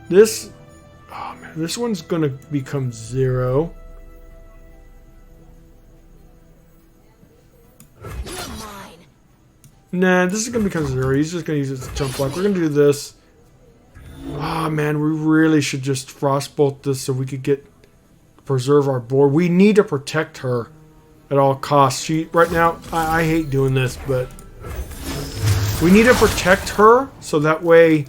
this. Oh man, this one's gonna become 0. You're mine. Nah, this is gonna become 0. He's just gonna use it as a jump block. We're gonna do this. Oh man, we really should just frostbolt this so we could preserve our board. We need to protect her at all costs. She right now, I hate doing this, but we need to protect her so that way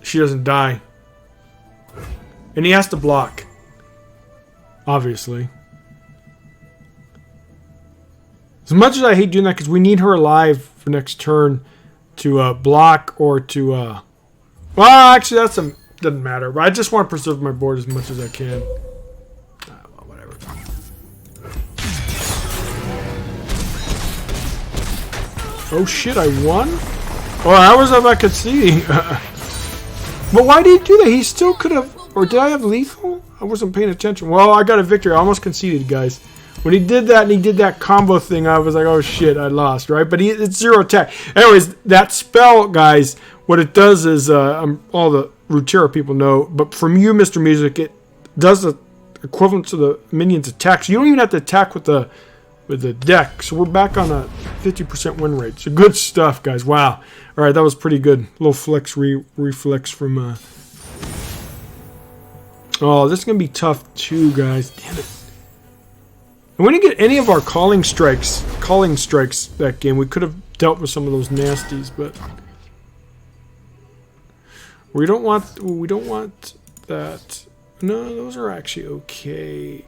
she doesn't die. And he has to block, obviously. As much as I hate doing that, because we need her alive for next turn to block or to well, actually that's doesn't matter, but I just want to preserve my board as much as I can. Well, whatever. Oh shit, I won? Oh, I was about to see. But why did he do that? He still could have... Or did I have lethal? I wasn't paying attention. Well, I got a victory. I almost conceded, guys. When he did that and he did that combo thing, I was like, oh shit, I lost, right? But it's 0 attack. Anyways, that spell, guys, what it does is... all the Runeterra people know, but from you, Mr. Music, it does the equivalent to the minion's attack. So you don't even have to attack with the deck. So we're back on a 50% win rate. So good stuff, guys. Wow. All right, that was pretty good. A little flex reflex from. Oh, this is gonna be tough too, guys. Damn it. And we didn't get any of our calling strikes that game. We could have dealt with some of those nasties, but. We don't want that. No, those are actually okay.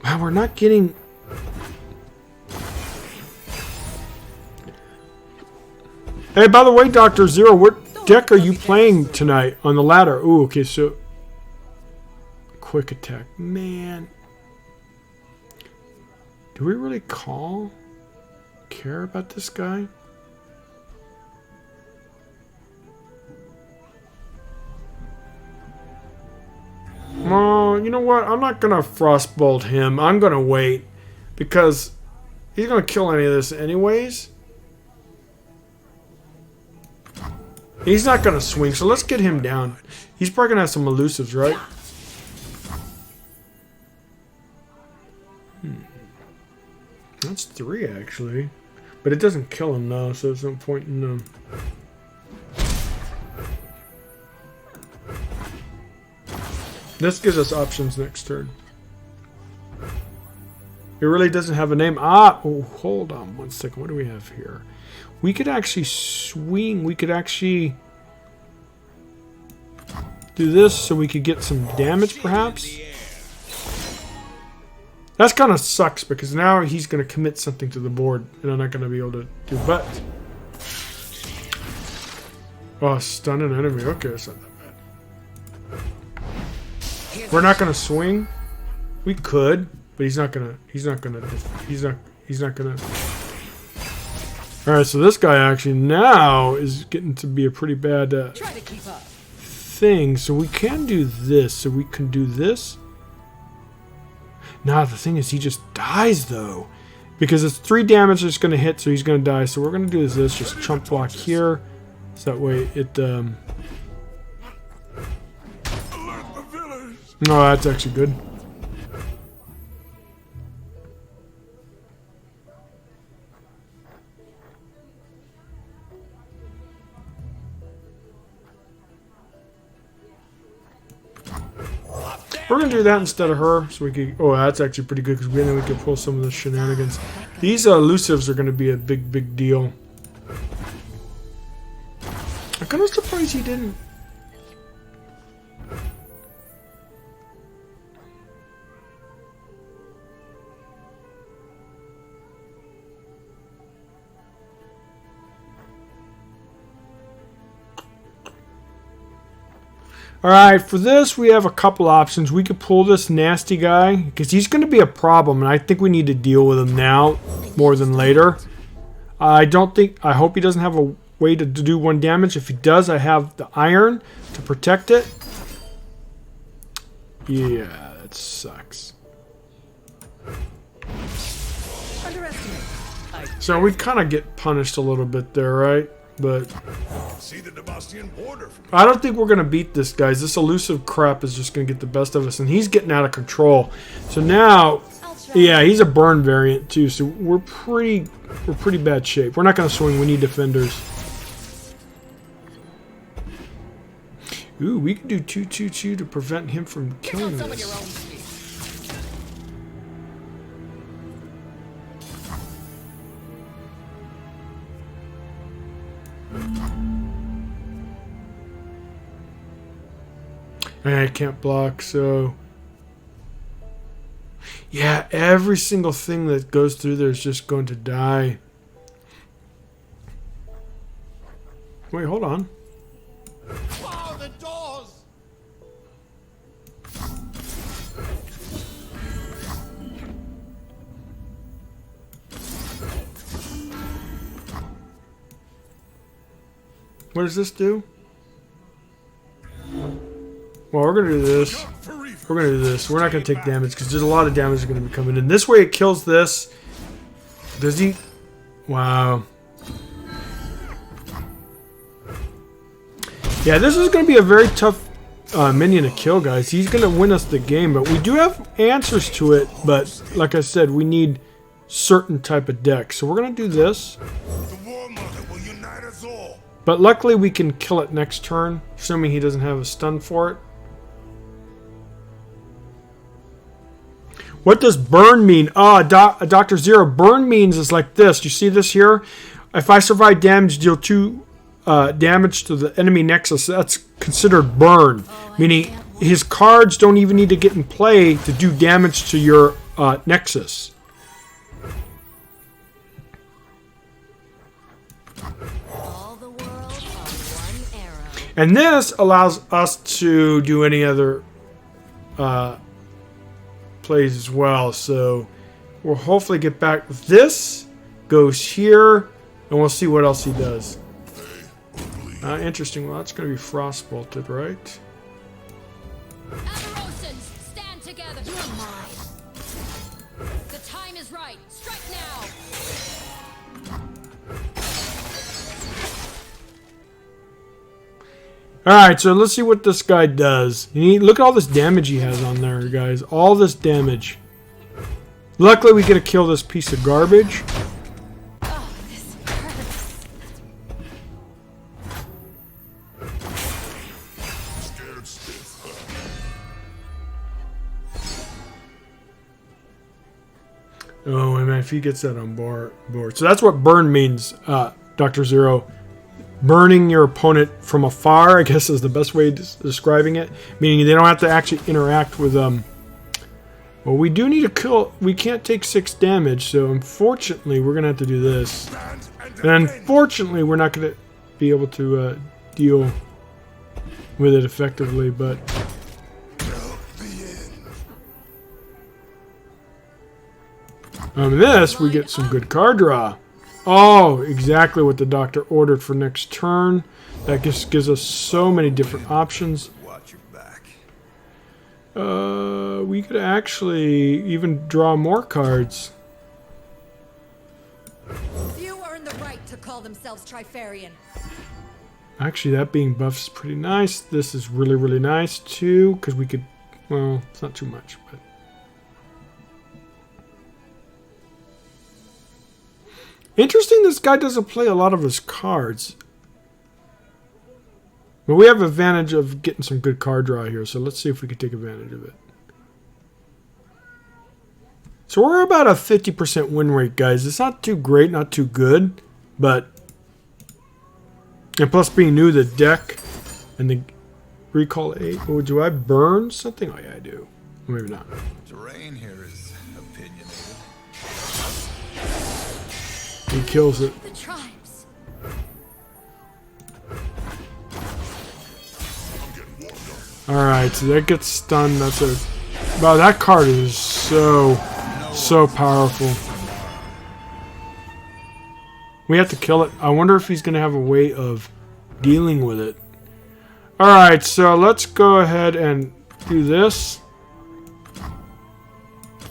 Wow, we're not getting... Hey, by the way, Dr. Zero, what deck are you playing tonight on the ladder? Ooh, okay, so... Quick attack. Man... Do we really care about this guy? Well, you know what? I'm not going to frostbolt him. I'm going to wait. Because he's going to kill any of this anyways. He's not going to swing, so let's get him down. He's probably going to have some elusives, right? That's 3 actually, but it doesn't kill him now, so there's no point in This gives us options next turn. It really doesn't have a name. Ah, oh, hold on one second. What do we have here? We could actually swing. We could actually do this so we could get some damage, perhaps. That's kind of sucks because now he's going to commit something to the board, and I'm not going to be able to do. But oh, stun an enemy. Okay, that's not that bad. We're not going to swing. We could. But he's not gonna. All right, so this guy actually now is getting to be a pretty bad Try to keep up. thing. So we can do this. So we can do this. Nah, the thing is, he just dies though, because it's 3 damage that's gonna hit, so he's gonna die. So we're gonna do this. Just chump block here, so that way it. No, that's actually good. We're gonna do that instead of her, so we could. Oh, that's actually pretty good because then we can pull some of the shenanigans. These elusives are gonna be a big deal. I'm kind of surprised he didn't. Alright, for this we have a couple options. We could pull this nasty guy, because he's going to be a problem, and I think we need to deal with him now more than later. I hope he doesn't have a way to do 1 damage. If he does, I have the iron to protect it. Yeah, that sucks. So we kind of get punished a little bit there, right? But See the Demastian border from I don't think we're going to beat this, guys. This elusive crap is just going to get the best of us, and he's getting out of control. So now, yeah, he's a burn variant too, so we're pretty bad shape. We're not going to swing. We need defenders. Ooh, we can do 2/2/2 to prevent him from killing us. I can't block, so yeah, every single thing that goes through there is just going to die. Wait, hold on. oh, the doors! What does this do? Well, we're going to do this. We're going to do this. We're not going to take damage because there's a lot of damage going to be coming in. This way it kills this. Does he? Wow. Yeah, this is going to be a very tough minion to kill, guys. He's going to win us the game, but we do have answers to it. But like I said, we need certain type of deck. So we're going to do this. The War Mother will unite us all. But luckily we can kill it next turn, assuming he doesn't have a stun for it. What does burn mean? Oh, Dr. Zero. Burn means is like this. You see this here? If I survive damage, deal 2 damage to the enemy nexus. That's considered burn. Meaning his cards don't even need to get in play to do damage to your nexus. All the world on one arrow. And this allows us to do any other plays as well. So we'll hopefully get back with this. Goes here, and we'll see what else he does. Interesting. Well, that's going to be Frostbolted, right? Amarosans, stand together. You are mine. The time is right. Strike now. Alright, so let's see what this guy does. Look at all this damage he has on there, guys. All this damage. Luckily, we get to kill this piece of garbage. Oh, this hurts. Scared stiff. Oh, and if he gets that on board. So that's what burn means, Dr. Zero. Burning your opponent from afar, I guess, is the best way of describing it. Meaning they don't have to actually interact with them. Well, we do need to kill... We can't take 6 damage, so unfortunately we're going to have to do this. And unfortunately we're not going to be able to deal with it effectively, but... This, we get some good card draw. Oh, exactly what the doctor ordered for next turn. That just gives us so many different options. Watch your back. We could actually even draw more cards. Few earn the right to call themselves Trifarian. Actually, that being buffed is pretty nice. This is really, really nice too, because we could... Well, it's not too much, but... Interesting, this guy doesn't play a lot of his cards. But we have advantage of getting some good card draw here, so let's see if we can take advantage of it. So we're about a 50% win rate, guys. It's not too great, not too good, but... And plus being new to the deck, and the recall 8. Oh, do I burn something? Oh yeah, I do. Or maybe not. Terrain here is opinionated. He kills it. The tribes. Alright, so that gets stunned. That's a... Wow, that card is so powerful. We have to kill it. I wonder if he's going to have a way of dealing with it. Alright, so let's go ahead and do this.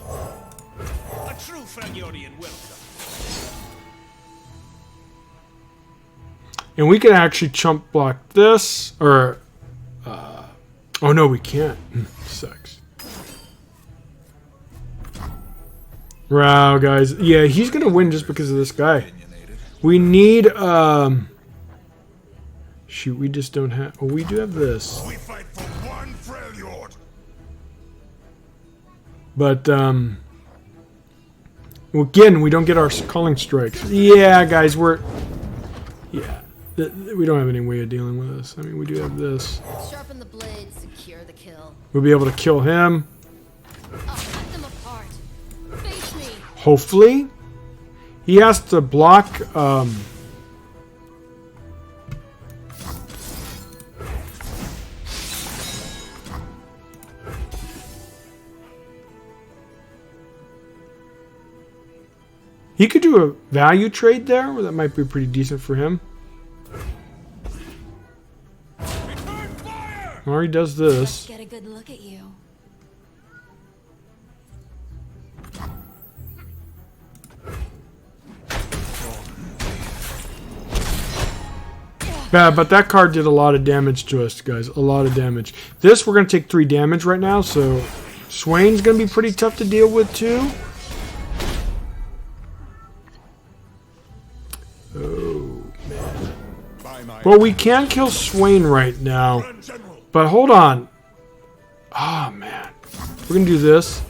A true Fragorian welcome. And we can actually chump block this, or... oh no, we can't. Sucks. Wow, guys. Yeah, he's going to win just because of this guy. We need, shoot, we just don't have... Oh, we do have this. We fight for one Freljord. But, again, we don't get our calling strikes. Yeah, guys, we're... Yeah. We don't have any way of dealing with this. I mean, we do have this. Sharpen the blade, secure the kill. We'll be able to kill him. I'll cut them apart. Face me. Hopefully. He has to block... He could do a value trade there. That might be pretty decent for him. Or he does this. Get a good look at you. Yeah, but that card did a lot of damage to us, guys. A lot of damage. This, we're going to take 3 damage right now, so... Swain's going to be pretty tough to deal with, too. Oh, man. Well, we can kill Swain right now. But hold on. Oh, man. We're going to do this.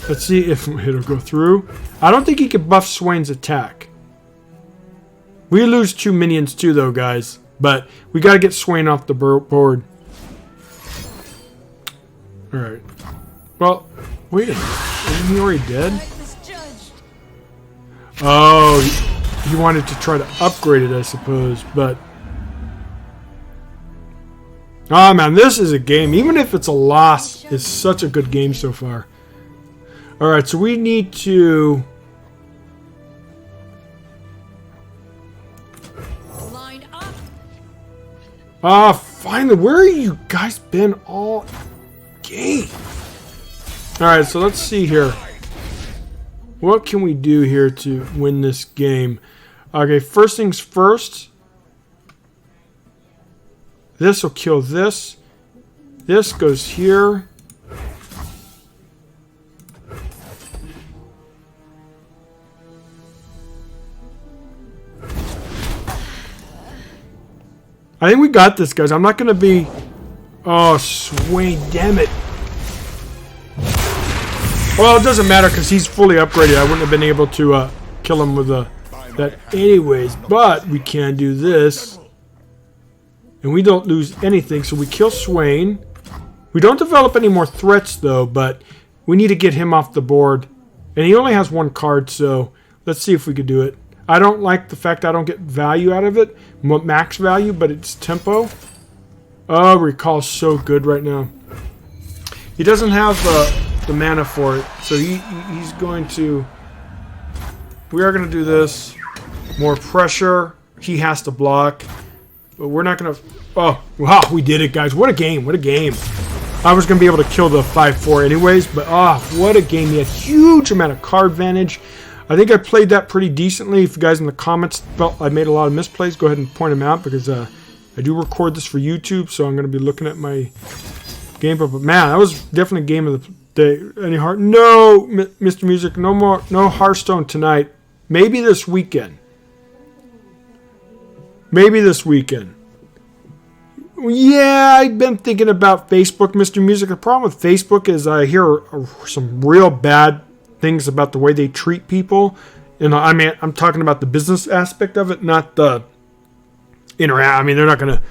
Let's see if it'll go through. I don't think he can buff Swain's attack. We lose 2 minions too, though, guys. But we got to get Swain off the board. Alright. Well, wait a minute. Isn't he already dead? Oh, he wanted to try to upgrade it, I suppose. But... Oh, man, this is a game. Even if it's a loss, it's such a good game so far. Alright, so we need to... Line up. Ah, finally. Where have you guys been all game? Alright, so let's see here. What can we do here to win this game? Okay, first things first. This will kill this. This goes here. I think we got this, guys. I'm not going to be Oh, Swain, damn it. Well, it doesn't matter because he's fully upgraded. I wouldn't have been able to kill him with that anyways. But we can do this. And we don't lose anything. So we kill Swain. We don't develop any more threats, though. But we need to get him off the board. And he only has one card, so let's see if we could do it. I don't like the fact I don't get value out of it. Max value, but it's tempo. Oh, Recall's so good right now. He doesn't have the mana for it, so he's going to... We are going to do this. More pressure. He has to block. But we're not going to... Oh, wow, we did it, guys. What a game. What a game. I was going to be able to kill the 5-4 anyways, but what a game. He had huge amount of card advantage. I think I played that pretty decently. If you guys in the comments felt I made a lot of misplays, go ahead and point them out because I do record this for YouTube, so I'm going to be looking at my gameplay. But man, that was definitely game of the day. Any heart? No, Mr. Music, no more, no Hearthstone tonight. Maybe this weekend. Maybe this weekend. Yeah, I've been thinking about Facebook, Mr. Music. The problem with Facebook is I hear some real bad things about the way they treat people. You know, I mean, I'm talking about the business aspect of it, not the interact. I mean, they're not going to.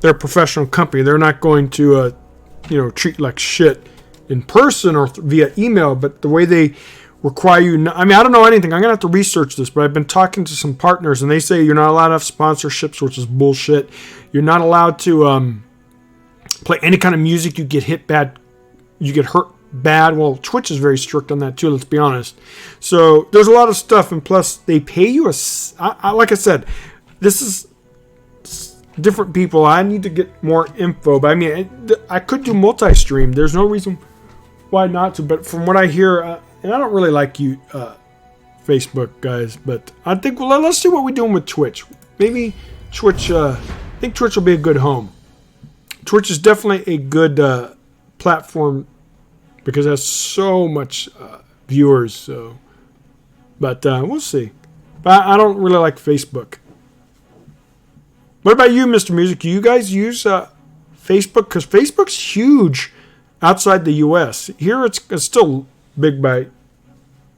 They're a professional company. They're not going to, treat like shit in person or via email. But the way they require you. I mean, I don't know anything. I'm gonna have to research this. But I've been talking to some partners, and they say you're not allowed to have sponsorships, which is bullshit. You're not allowed to play any kind of music. You get hit bad. You get hurt bad. Well, Twitch is very strict on that too. Let's be honest. So there's a lot of stuff, and plus they pay you like I said, this is different people. I need to get more info. But I mean, I could do multi-stream. There's no reason why not to. But from what I hear. And I don't really like you, Facebook guys, but I think let's see what we're doing with Twitch. Maybe Twitch. I think Twitch will be a good home. Twitch is definitely a good platform because it has so much viewers. So, but we'll see. But I don't really like Facebook. What about you, Mr. Music? Do you guys use Facebook? Because Facebook's huge outside the U.S. Here, it's still big by.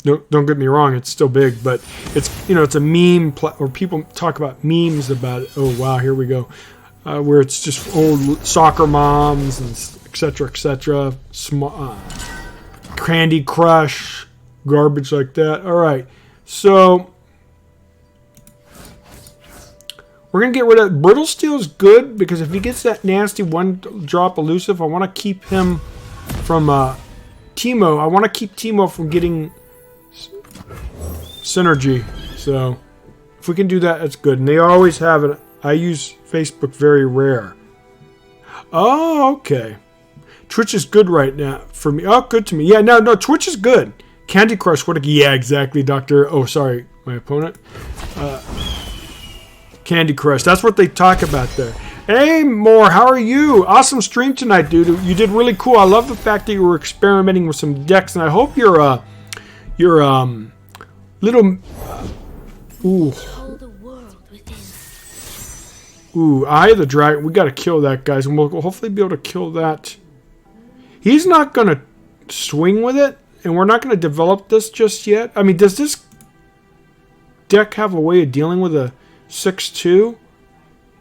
Don't get me wrong, it's still big, but it's it's a meme or people talk about memes about it. Oh wow, here we go, where it's just old soccer moms and etc. Candy Crush, garbage like that. All right, so we're gonna get rid of Brittle Steel is good because if he gets that nasty 1-drop elusive, I want to keep him from Teemo. I want to keep Teemo from getting synergy. So if we can do that, that's good. And they always have it. I use Facebook very rare. Oh, okay. Twitch is good right now for me. Oh, good to me. Yeah, no, Twitch is good. Candy Crush, yeah, exactly, Doctor. Oh, sorry, my opponent. Candy Crush. That's what they talk about there. Hey, Moore, how are you? Awesome stream tonight, dude. You did really cool. I love the fact that you were experimenting with some decks, and I hope your little Eye of the Dragon. We got to kill that, guys, and we'll hopefully be able to kill that. He's not going to swing with it, and we're not going to develop this just yet. I mean, does this deck have a way of dealing with a 6-2?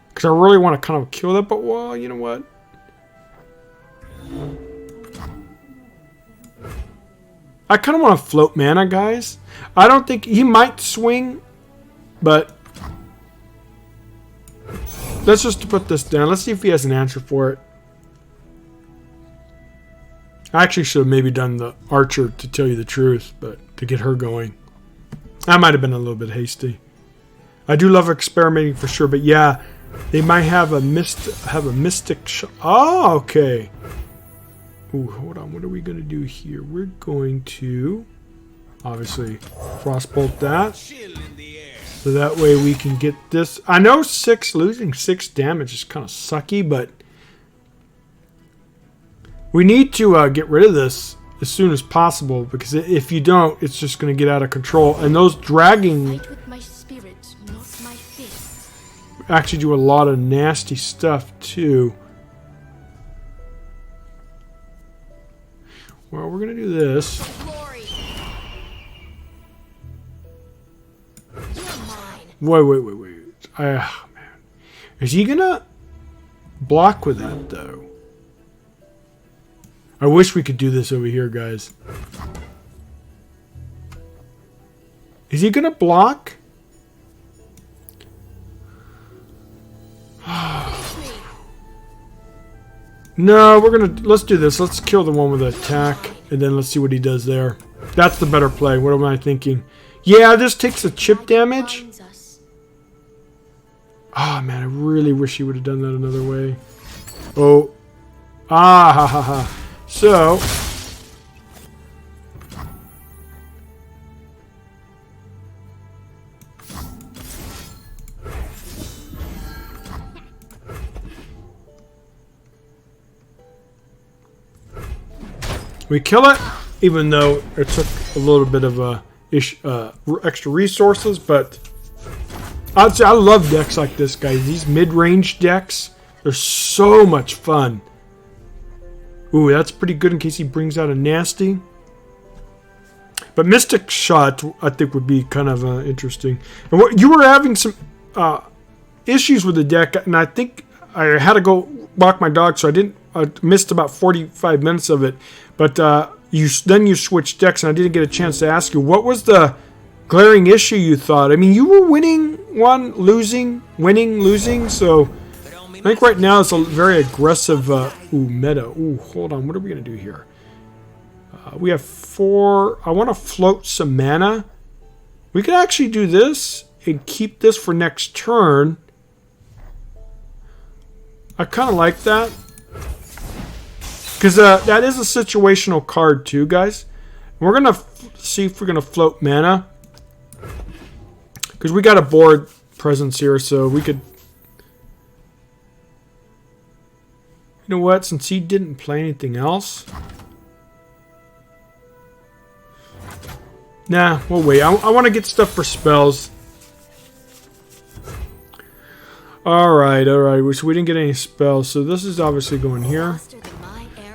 Because I really want to kind of kill that, but well, you know what? I kind of want to float mana, guys. I don't think he might swing, but let's just put this down. Let's see if he has an answer for it. I actually should have maybe done the Archer to tell you the truth, but to get her going. I might have been a little bit hasty. I do love experimenting for sure, but yeah, they might have a mystic shot. Oh, okay. Ooh, hold on. What are we going to do here? We're going to obviously Frostbolt that. So that way we can get this. I know losing 6 damage is kind of sucky, but we need to get rid of this as soon as possible because if you don't, it's just going to get out of control. And those dragging actually do a lot of nasty stuff too. Well, we're going to do this. Glory. You're mine. Wait. Man. Is he going to block with that, though? I wish we could do this over here, guys. Is he going to block? No, let's do this. Let's kill the one with the attack, and then let's see what he does there. That's the better play. What am I thinking? Yeah, this takes a chip damage. Ah, man, I really wish he would have done that another way. Oh. Ah, ha, ha, ha. So. We kill it, even though it took a little bit of extra resources, but I'd say I love decks like this, guys. These mid-range decks, they're so much fun. Ooh, that's pretty good in case he brings out a nasty. But Mystic Shot, I think, would be kind of interesting. And what you were having some issues with the deck, and I think I had to go walk my dog, so I missed about 45 minutes of it. But you switched decks, and I didn't get a chance to ask you, what was the glaring issue you thought? I mean, you were winning one, losing, winning, losing, so I think right now it's a very aggressive meta. Ooh, hold on, what are we going to do here? We have 4. I want to float some mana. We could actually do this and keep this for next turn. I kind of like that. Because that is a situational card too, guys. We're going to see if we're going to float mana. Because we got a board presence here, so we could... You know what? Since he didn't play anything else... Nah, we'll wait. I want to get stuff for spells. Alright. So we didn't get any spells. So this is obviously going here.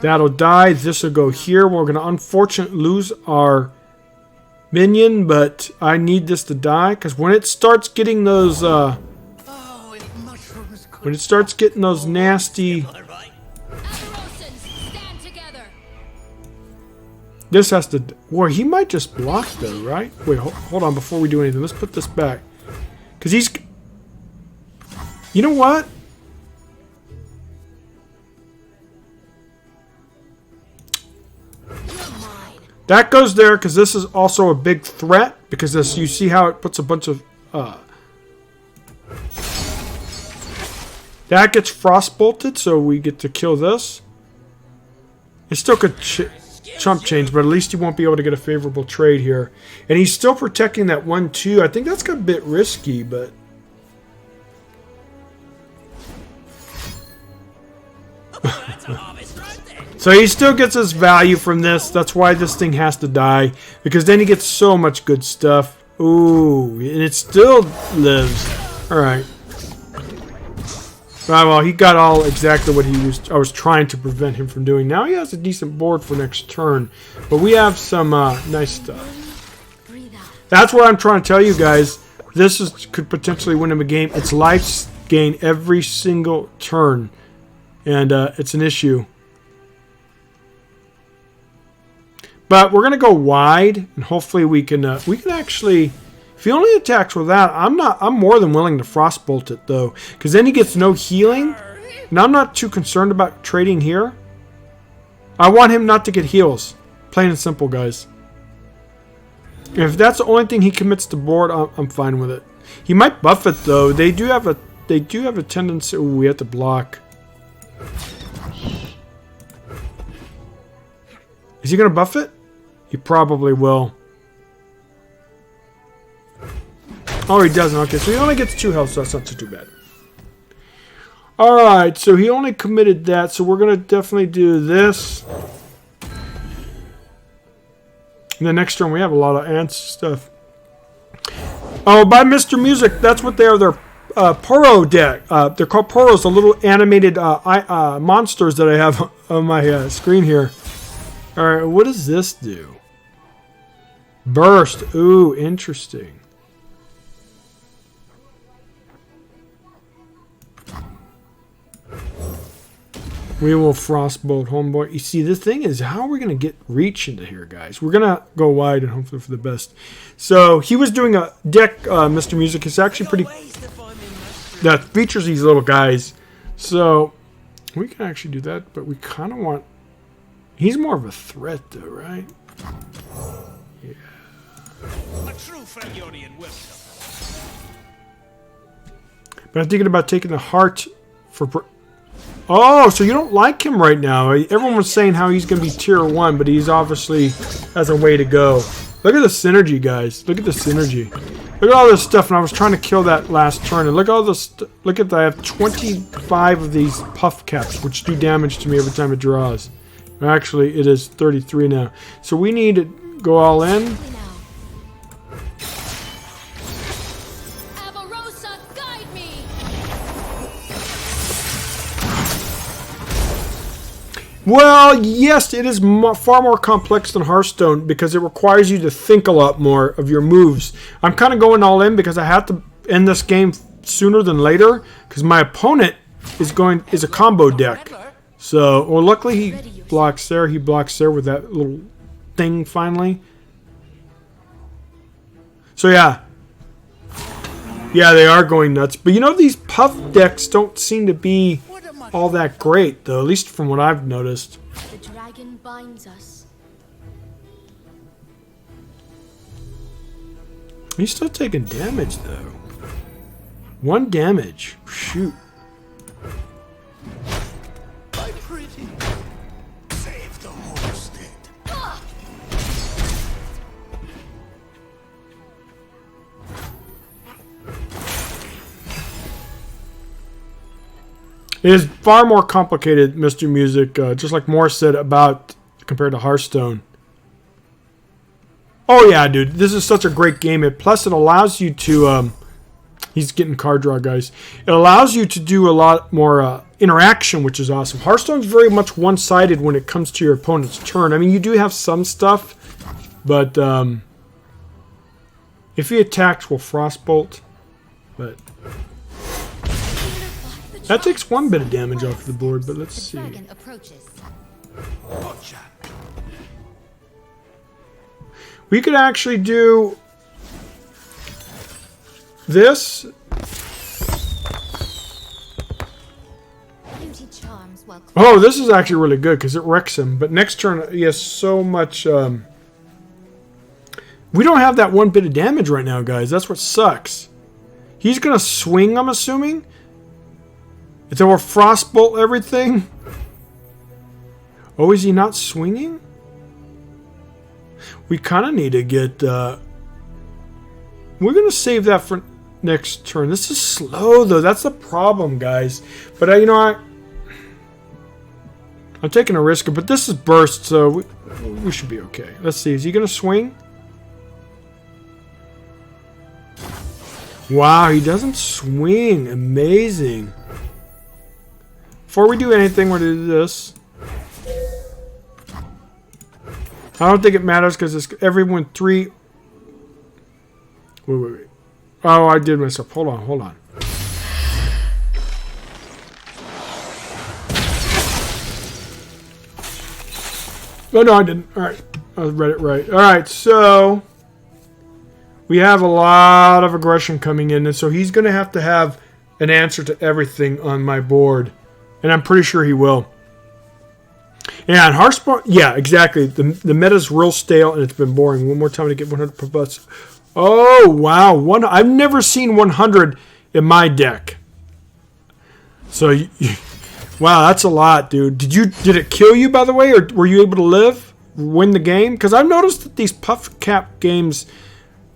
That'll die. This will go here. We're going to unfortunately lose our minion, but I need this to die because when it starts getting those when it starts getting those nasty, this has to. Well, he might just block though, right? Wait, hold on. Before we do anything, let's put this back because he's. You know what? That goes there because this is also a big threat because this, you see how it puts a bunch of that gets frost bolted, so we get to kill this. It still could chump change, but at least he won't be able to get a favorable trade here. And he's still protecting that 1/2. I think that's a bit risky, but so he still gets his value from this. That's why this thing has to die. Because then he gets so much good stuff. Ooh, and it still lives. Alright. Well, he got all exactly what I was trying to prevent him from doing. Now he has a decent board for next turn. But we have some nice stuff. That's what I'm trying to tell you guys. This could potentially win him a game. It's life gain every single turn. And it's an issue. But we're gonna go wide, and hopefully we can actually. If he only attacks with that, I'm more than willing to frostbolt it though, because then he gets no healing, and I'm not too concerned about trading here. I want him not to get heals, plain and simple, guys. If that's the only thing he commits to board, I'm fine with it. He might buff it though. They do have a tendency. Ooh, we have to block. Is he gonna buff it? He probably will. Oh, he doesn't. Okay, so he only gets 2 health, so that's not too bad. Alright, so he only committed that, so we're going to definitely do this. And the next turn, we have a lot of ants stuff. Oh, by Mr. Music, that's what they are. They're Poro deck. They're called Poros, the little animated monsters that I have on my screen here. Alright, what does this do? Burst. Ooh, interesting. We will Frostbolt, homeboy. You see, the thing is, how are we going to get reach into here, guys? We're going to go wide and hopefully for the best. So, he was doing a deck, Mr. Music. It's actually pretty... that features these little guys. So, we can actually do that, but we kind of want... He's more of a threat, though, right? Yeah. A true Fragorian welcome. But I'm thinking about taking the heart for... Oh, so you don't like him right now. Everyone was saying how he's going to be tier 1, but he's obviously has a way to go. Look at the synergy, guys. Look at the synergy. Look at all this stuff, and I was trying to kill that last turn. And look at all this. Look at that. I have 25 of these puff caps, which do damage to me every time it draws. Actually, it is 33 now. So we need to go all in. Well, yes, it is far more complex than Hearthstone because it requires you to think a lot more of your moves. I'm kind of going all in because I have to end this game sooner than later because my opponent is a combo deck. So, well, luckily he blocks there. He blocks there with that little thing finally. So, yeah. Yeah, they are going nuts. But, you know, these puff decks don't seem to be all that great, though, at least from what I've noticed. The dragon binds us. He's still taking damage, though. 1 damage. Shoot. My pretty. Save the homestead. It is far more complicated, Mr. Music, just like Morris said about compared to Hearthstone. Oh yeah, dude, this is such a great game. Plus, it allows you to. He's getting card draw, guys. It allows you to do a lot more interaction, which is awesome. Hearthstone's very much one-sided when it comes to your opponent's turn. I mean, you do have some stuff, but if he attacks, we'll Frostbolt. But that takes 1 bit of damage off the board, but let's see. We could actually do this. Oh, this is actually really good because it wrecks him. But next turn, he has so much... we don't have that 1 bit of damage right now, guys. That's what sucks. He's going to swing, I'm assuming. If there were Frostbolt everything. Oh, is he not swinging? We kind of need to get... we're going to save that for next turn. This is slow, though. That's the problem, guys. But, you know, I'm taking a risk. But this is burst, so we should be okay. Let's see. Is he going to swing? Wow, he doesn't swing. Amazing. Before we do anything, we're going to do this. I don't think it matters because it's everyone 3... Wait. Oh, I did myself. Hold on. Oh, no, I didn't. Alright. I read it right. Alright, so... we have a lot of aggression coming in, and so he's going to have an answer to everything on my board. And I'm pretty sure he will. And Hearthstone, yeah, exactly. The meta's real stale and it's been boring. One more time to get 100 plus. Oh, wow. I've never seen 100 in my deck. So, wow, that's a lot, dude. Did it kill you, by the way? Or were you able to live? Win the game? Because I've noticed that these puff cap games,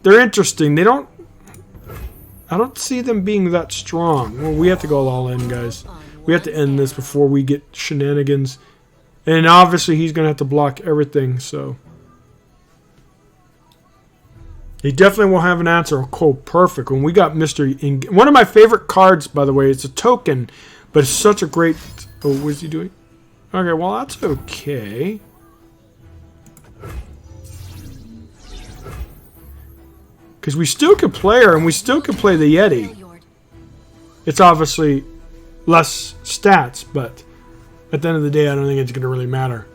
they're interesting. I don't see them being that strong. Well, we have to go all in, guys. We have to end this before we get shenanigans. And obviously he's going to have to block everything, so. He definitely will have an answer. Oh, cool, perfect. When we got Mr. One of my favorite cards, by the way, it's a token, but it's such a great... Oh, what is he doing? Okay, well, that's okay. Because we still could play her, and we still could play the Yeti. It's obviously less stats, but at the end of the day, I don't think it's going to really matter.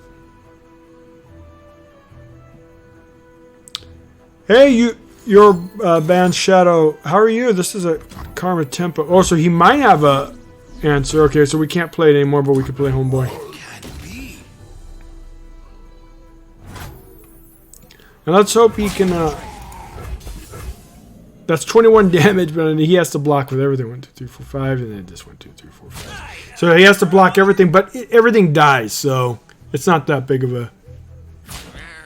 Hey, your band Shadow, how are you? This is a Karma Tempo. Oh, so he might have a answer. Okay, so we can't play it anymore, but we can play Homeboy. And let's hope he can... that's 21 damage, but he has to block with everything. 1, 2, 3, 4, 5, and then this 1, 2, 3, 4, 5. So he has to block everything, but everything dies, so it's not that big of a...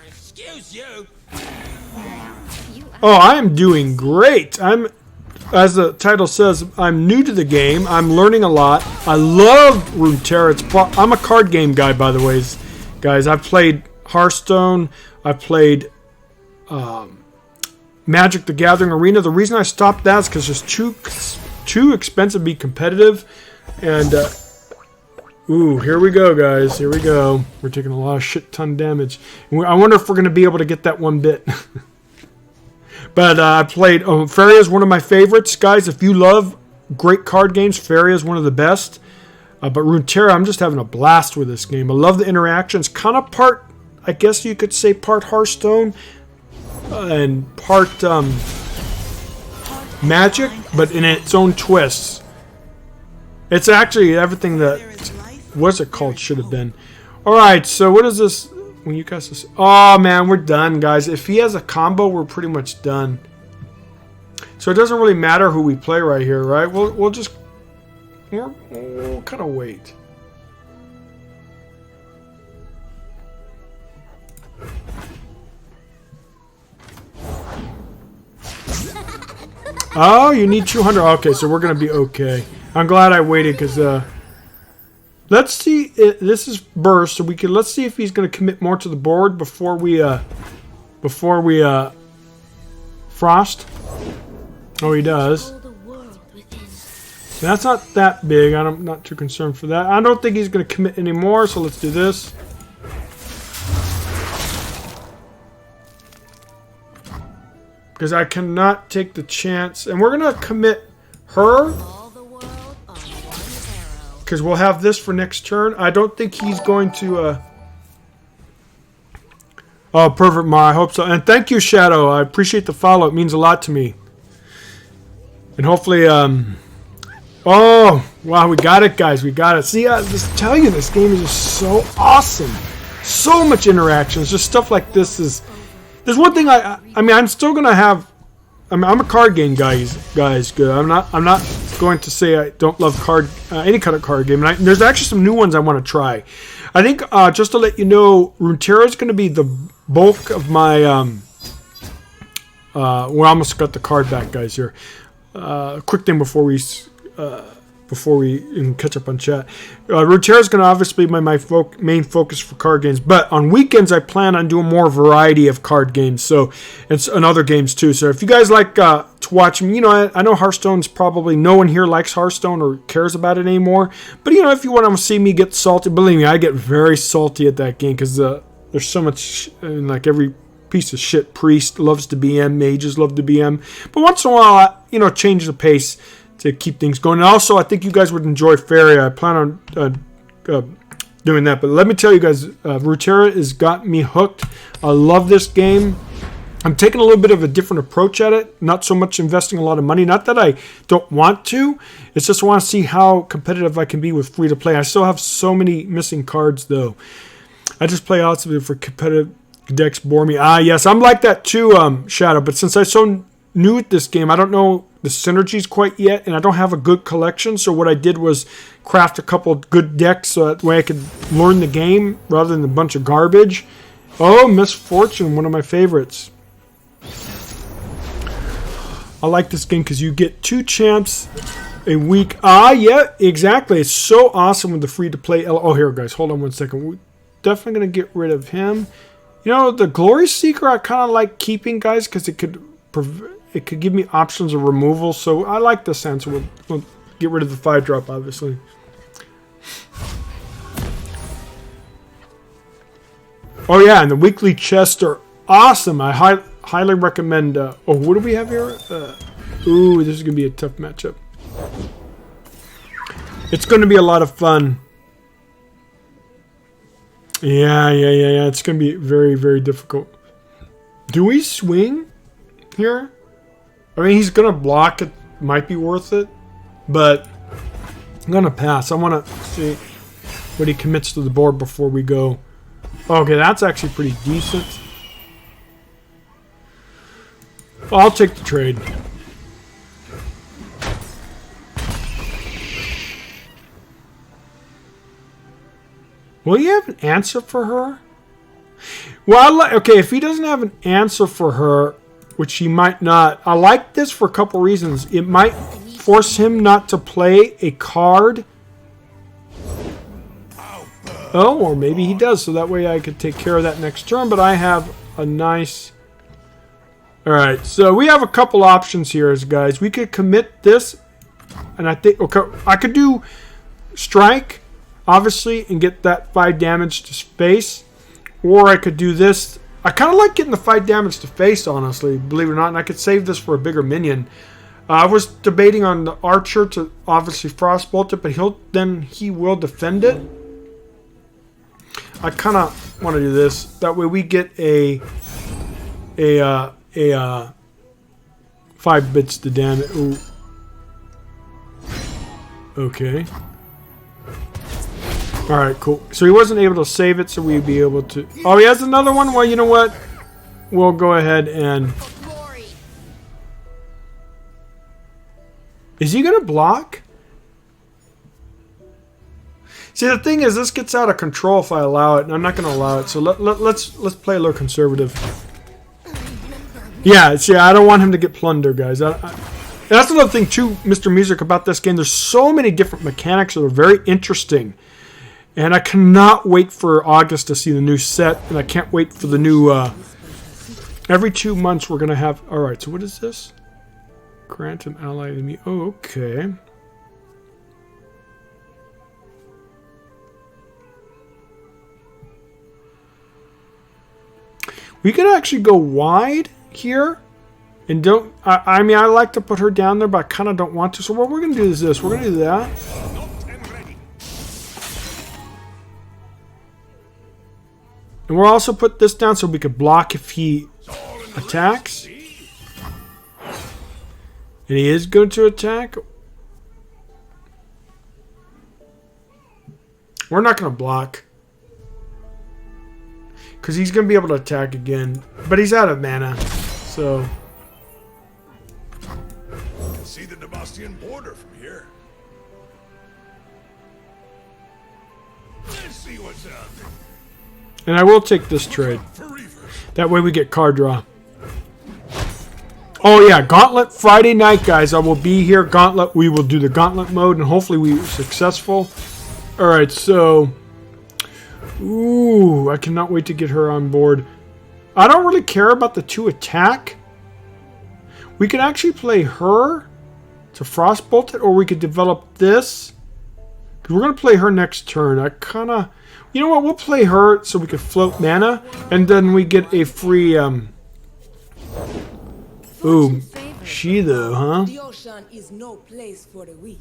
Excuse you. Oh, I am doing great. As the title says, I'm new to the game. I'm learning a lot. I love Runeterra. I'm a card game guy, by the way, guys. I've played Hearthstone. I've played Magic the Gathering Arena. The reason I stopped that is because it's too expensive to be competitive. And, ooh, here we go, guys. Here we go. We're taking a lot of shit-ton damage. I wonder if we're going to be able to get that one bit. But I played... Feria is one of my favorites, guys. If you love great card games, Feria is one of the best. But Runeterra, I'm just having a blast with this game. I love the interactions. Kind of part... I guess you could say part Hearthstone and part Magic, but in its own twists. It's actually everything that... What's it called? Should have been. Alright, so what is this... When you cast this... Oh, man, we're done, guys. If he has a combo, we're pretty much done. So it doesn't really matter who we play right here, right? We'll just... We'll kind of wait. Oh, you need 200. Okay, so we're going to be okay. I'm glad I waited because... Let's see. This is burst, so let's see if he's going to commit more to the board before we frost. Oh, he does. That's not that big. I'm not too concerned for that. I don't think he's going to commit anymore, so let's do this. Because I cannot take the chance, and we're going to commit her. Because we'll have this for next turn. I don't think he's going to... Oh, perfect, Ma. I hope so. And thank you, Shadow. I appreciate the follow. It means a lot to me. And hopefully... Oh, wow. We got it, guys. We got it. See, I just tell you, this game is just so awesome. So much interaction. It's just stuff like this is... There's one thing I mean, I'm still going to have... I'm a card game guys. Good. I'm not going to say I don't love any kind of card game. And there's actually some new ones I want to try. I think just to let you know, Runeterra is going to be the bulk of my. Well, I almost got the card back, guys. Here, quick thing before we catch up on chat. Runeterra is going to obviously be my main focus for card games, but on weekends I plan on doing more variety of card games, so and other games too. So if you guys like to watch me, I know Hearthstone's probably no one here likes Hearthstone or cares about it anymore, but if you want to see me get salty, believe me, I get very salty at that game because there's so much, like every piece of shit priest loves to BM, mages love to BM, but once in a while, change the pace to keep things going. And also, I think you guys would enjoy Feria. I plan on doing that. But let me tell you guys, Runeterra has got me hooked. I love this game. I'm taking a little bit of a different approach at it. Not so much investing a lot of money. Not that I don't want to. It's just I want to see how competitive I can be with free-to-play. I still have so many missing cards, though. I just play out for competitive decks bore me. Yes, I'm like that too, Shadow. But since I'm so new at this game, I don't know the synergies quite yet, and I don't have a good collection, so what I did was craft a couple of good decks so that way I could learn the game rather than a bunch of garbage. Oh, Misfortune, one of my favorites. I like this game because you get 2 champs a week. Yeah, exactly. It's so awesome with the free-to-play. Oh, here, guys. Hold on one second. We're definitely going to get rid of him. The Glory Seeker I kind of like keeping, guys, because it could give me options of removal, so I like this answer. We'll get rid of the 5-drop, obviously. Oh yeah, and the weekly chests are awesome. I highly recommend. Oh, what do we have here? Ooh, this is gonna be a tough matchup. It's gonna be a lot of fun. Yeah. It's gonna be very, very difficult. Do we swing here? I mean, he's gonna block. It might be worth it, but I'm gonna pass. I want to see what he commits to the board before we go. Okay, that's actually pretty decent. I'll take the trade. Will you have an answer for her? Well, okay, if he doesn't have an answer for her, which he might not, I like this for a couple reasons. It might force him not to play a card. Oh, or maybe he does, so that way I could take care of that next turn, but I have a nice... Alright, so we have a couple options here, guys. We could commit this, and I think... Okay, I could do strike, obviously, and get that 5 damage to face. Or I could do this. I kind of like getting the 5 damage to face, honestly, believe it or not, and I could save this for a bigger minion. I was debating on the archer to obviously frostbolt it, but he will defend it. I kind of want to do this. That way we get a 5 bits to damage. Ooh. Okay. Alright, cool. So he wasn't able to save it, so we'd be able to... Oh, he has another one? Well, you know what? We'll go ahead and... Is he going to block? See, the thing is, this gets out of control if I allow it, and I'm not going to allow it. So let's play a little conservative. Yeah, see, I don't want him to get plundered, guys. That's another thing, too, Mr. Music, about this game. There's so many different mechanics that are very interesting. And I cannot wait for August to see the new set, and I can't wait for the new... every 2 months we're going to have... Alright, so what is this? Grant an ally to me. Oh, okay. We could actually go wide here. And don't... I mean, I like to put her down there, but I kind of don't want to. So what we're going to do is this. We're going to do that. And we'll also put this down so we could block if he attacks. And he is going to attack. We're not going to block. Because he's going to be able to attack again. But he's out of mana. So... You can see the Demastian border from here. Let's see what's out there. And I will take this trade. That way we get card draw. Oh yeah, Gauntlet Friday night, guys. I will be here. Gauntlet. We will do the Gauntlet mode, and hopefully we are successful. Alright, so... Ooh, I cannot wait to get her on board. I don't really care about the 2 attack. We could actually play her to frostbolt it, or we could develop this. We're going to play her next turn. I kind of... You know what? We'll play her so we can float mana, and then we get a free... Ooh, she though, huh? The ocean is no place for the weak.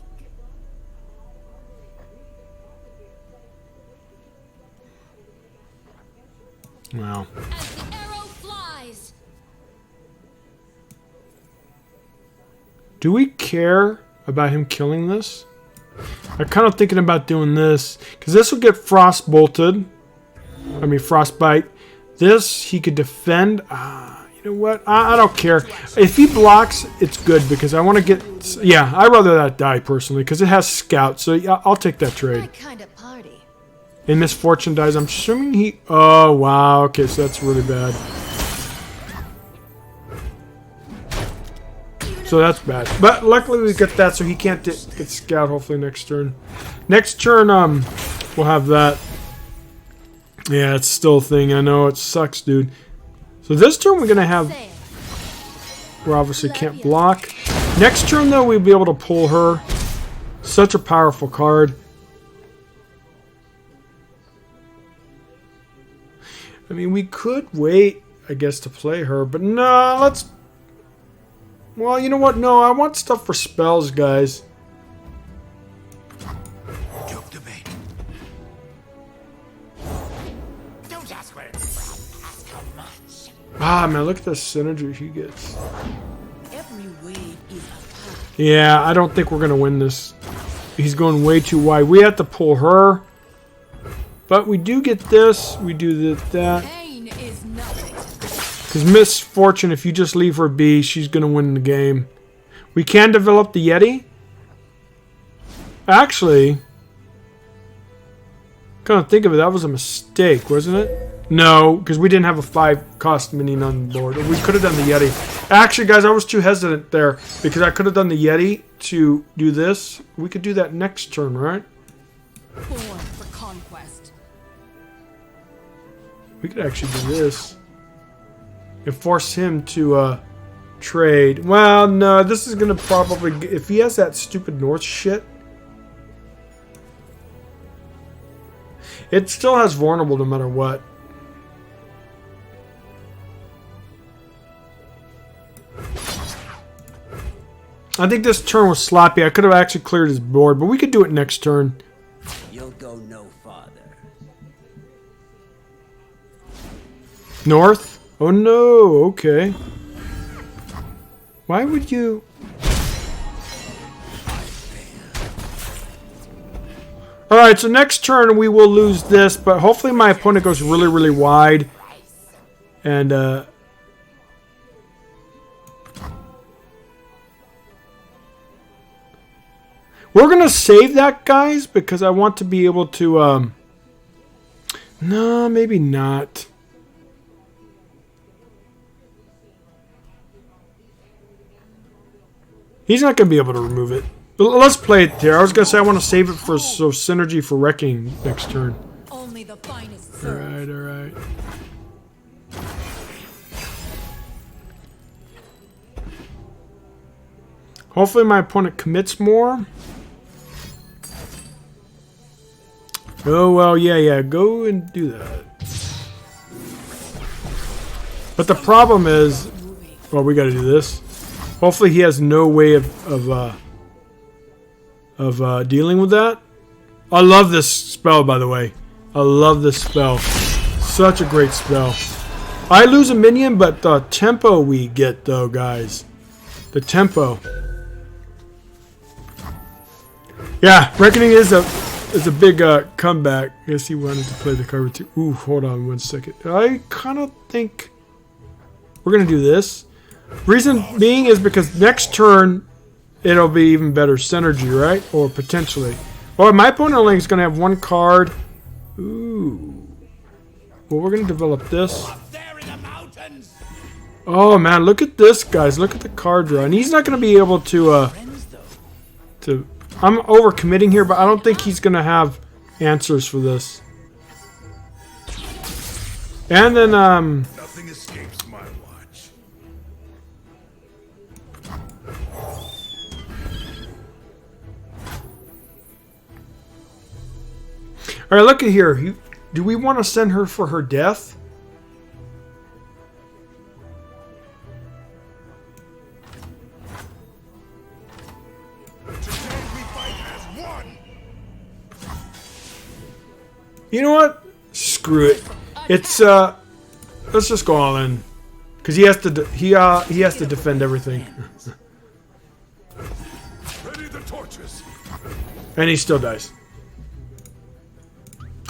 Wow. As the arrow flies. Do we care about him killing this? I'm kind of thinking about doing this. Because this will get frostbolted. I mean, frostbite. This, he could defend. You know what? I don't care. If he blocks, it's good. Because I want to get... Yeah, I'd rather that die, personally. Because it has scout. So yeah, I'll take that trade. My kind of party. And Misfortune dies. I'm assuming he... Oh, wow. Okay, so that's really bad. So that's bad. But luckily we get that, so he can't get scout hopefully next turn. Next turn, we'll have that. Yeah, it's still a thing. I know, it sucks, dude. So this turn we're going to have... We obviously can't block. Next turn, though, we'll be able to pull her. Such a powerful card. I mean, we could wait, I guess, to play her, but no, let's... Well, you know what? No, I want stuff for spells, guys. Joke debate. Don't ask where it's from. Ask how much. Ah, man, look at the synergy he gets. Every wave is a path. Yeah, I don't think we're going to win this. He's going way too wide. We have to pull her. But we do get this. We do that. Pain is nothing. Because Misfortune, if you just leave her be, she's going to win the game. We can develop the Yeti. Actually, kind of think of it, that was a mistake, wasn't it? No, because we didn't have a 5-cost minion on board. We could have done the Yeti. Actually, guys, I was too hesitant there because I could have done the Yeti to do this. We could do that next turn, right? Born for conquest. We could actually do this and force him to trade. Well, no, this is going to probably... If he has that stupid North shit, it still has vulnerable no matter what. I think this turn was sloppy. I could have actually cleared his board, but we could do it next turn. You'll go no farther. North? Oh no, okay. Why would you... Alright, so next turn we will lose this, but hopefully my opponent goes really, really wide. And, we're going to save that, guys, because I want to be able to, no, maybe not. He's not going to be able to remove it. But let's play it there. I was going to say I want to save it for synergy for wrecking next turn. Only the finest Alright, alright. Hopefully my opponent commits more. Oh, well, yeah, go and do that. But the problem is... Well, we got to do this. Hopefully he has no way of dealing with that. I love this spell, by the way. I love this spell. Such a great spell. I lose a minion, but the tempo we get, though, guys. The tempo. Yeah, Reckoning is a big comeback. I guess he wanted to play the card too. Ooh, hold on 1 second. I kind of think we're going to do this. Reason being is because next turn it'll be even better synergy, right? Or potentially. Or my opponent only is going to have 1 card. Ooh. Well, we're going to develop this. There in the mountains. Oh, man, look at this, guys. Look at the card draw. And he's not going to be able to... I'm overcommitting here, but I don't think he's going to have answers for this. And then, Nothing escapes my watch. Alright, look at here. Do we want to send her for her death? Today we fight as one. You know what? Screw it. It's let's just go all in, because he has to he has to defend everything, Ready the torches. and he still dies.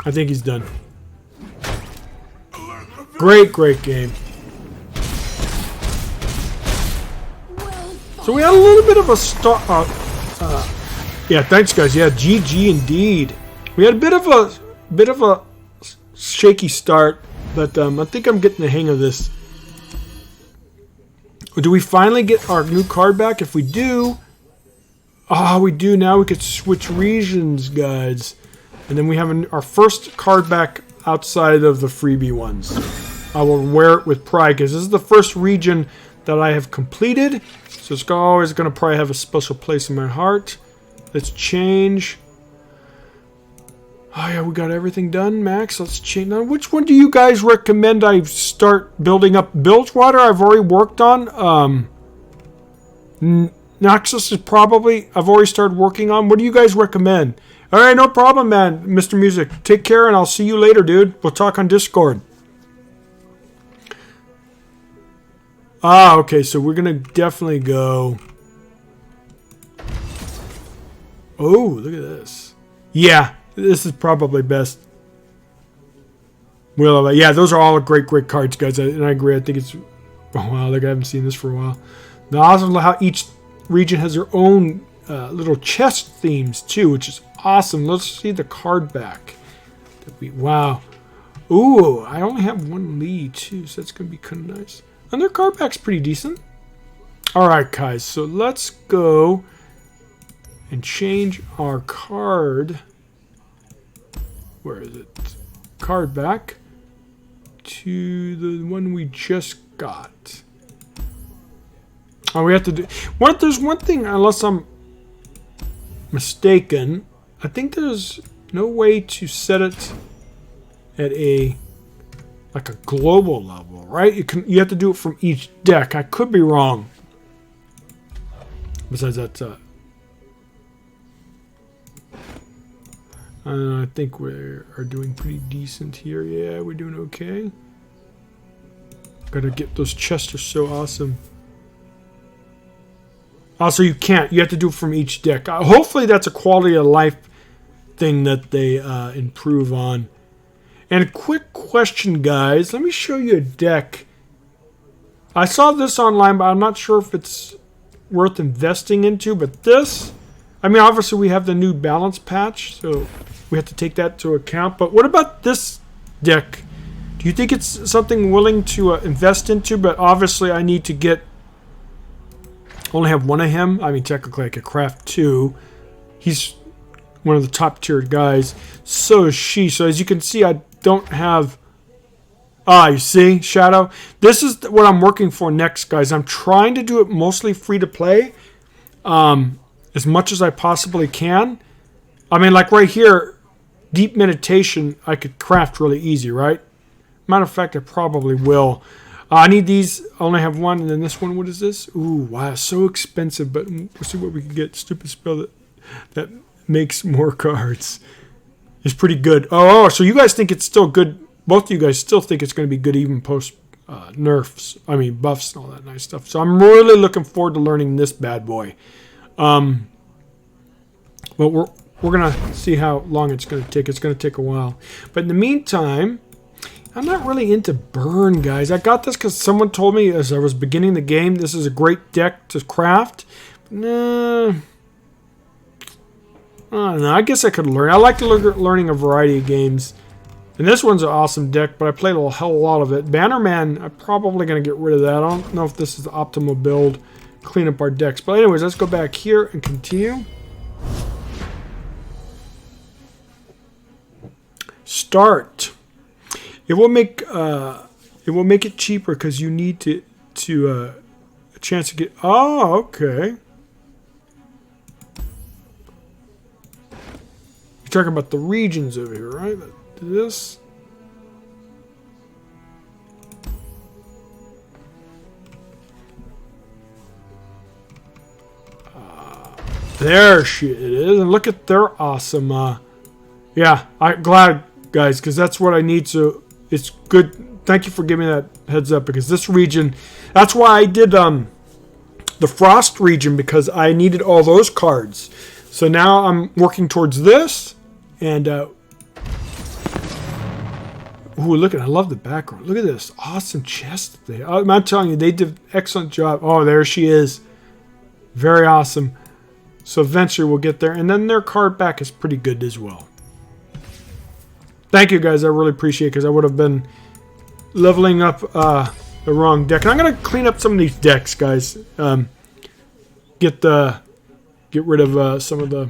I think he's done. Great game. So we had a little bit of a start. Yeah, thanks, guys. Yeah, GG indeed. We had a bit of a shaky start, but I think I'm getting the hang of this. Do we finally get our new card back? If we do, we do. Now we could switch regions, guys, and then we have our first card back outside of the freebie ones. I will wear it with pride because this is the first region that I have completed, so it's always going to probably have a special place in my heart. Let's change. Oh yeah, we got everything done, Max. Let's change. Now, which one do you guys recommend I start building up? Bilgewater I've already worked on. Noxus is probably I've already started working on. What do you guys recommend? All right, no problem, man. Mr. Music, take care, and I'll see you later, dude. We'll talk on Discord. Ah, okay, so we're gonna definitely go. Oh, look at this. Yeah, this is probably best. Well, yeah, those are all great cards, guys. And I agree. I think it's. Oh wow, like I haven't seen this for a while. Now, I also love how each region has their own little chest themes too, which is awesome. Let's see the card back. Wow. Ooh, I only have one lead too, so that's gonna be kind of nice. And their card back's pretty decent. All right, guys. So let's go and change our card. Where is it? Card back to the one we just got. Oh, we have to do. What? There's one thing, unless I'm mistaken. I think there's no way to set it at a like a global level, right? You have to do it from each deck. I could be wrong. Besides that, I think we are doing pretty decent here. Yeah, we're doing okay. Gotta get those chests are so awesome. Also, you can't. You have to do it from each deck. Hopefully, that's a quality of life thing that they improve on. And a quick question, guys. Let me show you a deck. I saw this online, but I'm not sure if it's worth investing into. But this, I mean, obviously we have the new balance patch, so we have to take that into account. But what about this deck? Do you think it's something willing to invest into? But obviously I need to get... only have one of him. I mean, technically I could craft two. He's one of the top tiered guys. So is she. So as you can see, I don't have... Ah, you see? Shadow. This is what I'm working for next, guys. I'm trying to do it mostly free to play. As much as I possibly can. I mean, like right here, Deep Meditation, I could craft really easy, right? Matter of fact, I probably will. I need these. I only have one. And then this one, what is this? Ooh, wow, so expensive. But we'll see what we can get. Stupid spell that makes more cards. It's pretty good. Oh, so you guys think it's still good. Both of you guys still think it's going to be good even post nerfs. I mean, buffs and all that nice stuff. So I'm really looking forward to learning this bad boy. But we're going to see how long it's going to take. It's going to take a while. But in the meantime... I'm not really into burn, guys. I got this because someone told me as I was beginning the game, this is a great deck to craft. Nah. I don't know. I guess I could learn. I like to look at learning a variety of games. And this one's an awesome deck, but I played a hell of a lot of it. Bannerman, I'm probably going to get rid of that. I don't know if this is the optimal build. Clean up our decks. But anyways, let's go back here and continue. Start. It will make it cheaper because you need a chance to get. Oh, okay. You're talking about the regions over here, right? This. There it is, and look at their awesome. Yeah, I'm glad, guys, because that's what I need to. It's good. Thank you for giving me that heads up because this region, that's why I did the Frost region because I needed all those cards. So now I'm working towards this and ooh, look at I love the background. Look at this awesome chest there. I'm telling you, they did an excellent job. Oh, there she is. Very awesome. So eventually we'll get there, and then their card back is pretty good as well. Thank you, guys. I really appreciate it because I would have been leveling up the wrong deck. And I'm going to clean up some of these decks, guys. Get rid of some of the...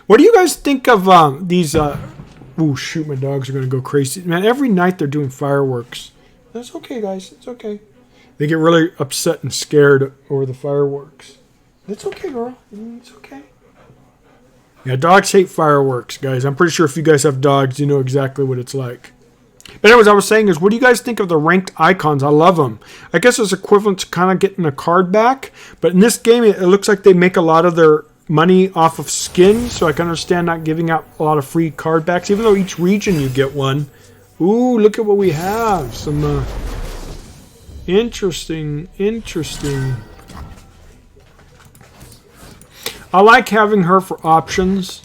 What do you guys think of these... Ooh, shoot, my dogs are going to go crazy. Man, every night they're doing fireworks. That's okay, guys. It's okay. They get really upset and scared over the fireworks. It's okay, girl. It's okay. Yeah, dogs hate fireworks, guys. I'm pretty sure if you guys have dogs, you know exactly what it's like. But anyways, I was saying is, what do you guys think of the ranked icons? I love them. I guess it's equivalent to kind of getting a card back. But in this game, it looks like they make a lot of their money off of skins. So I can understand not giving out a lot of free card backs, even though each region you get one. Ooh, look at what we have. Some interesting. I like having her for options.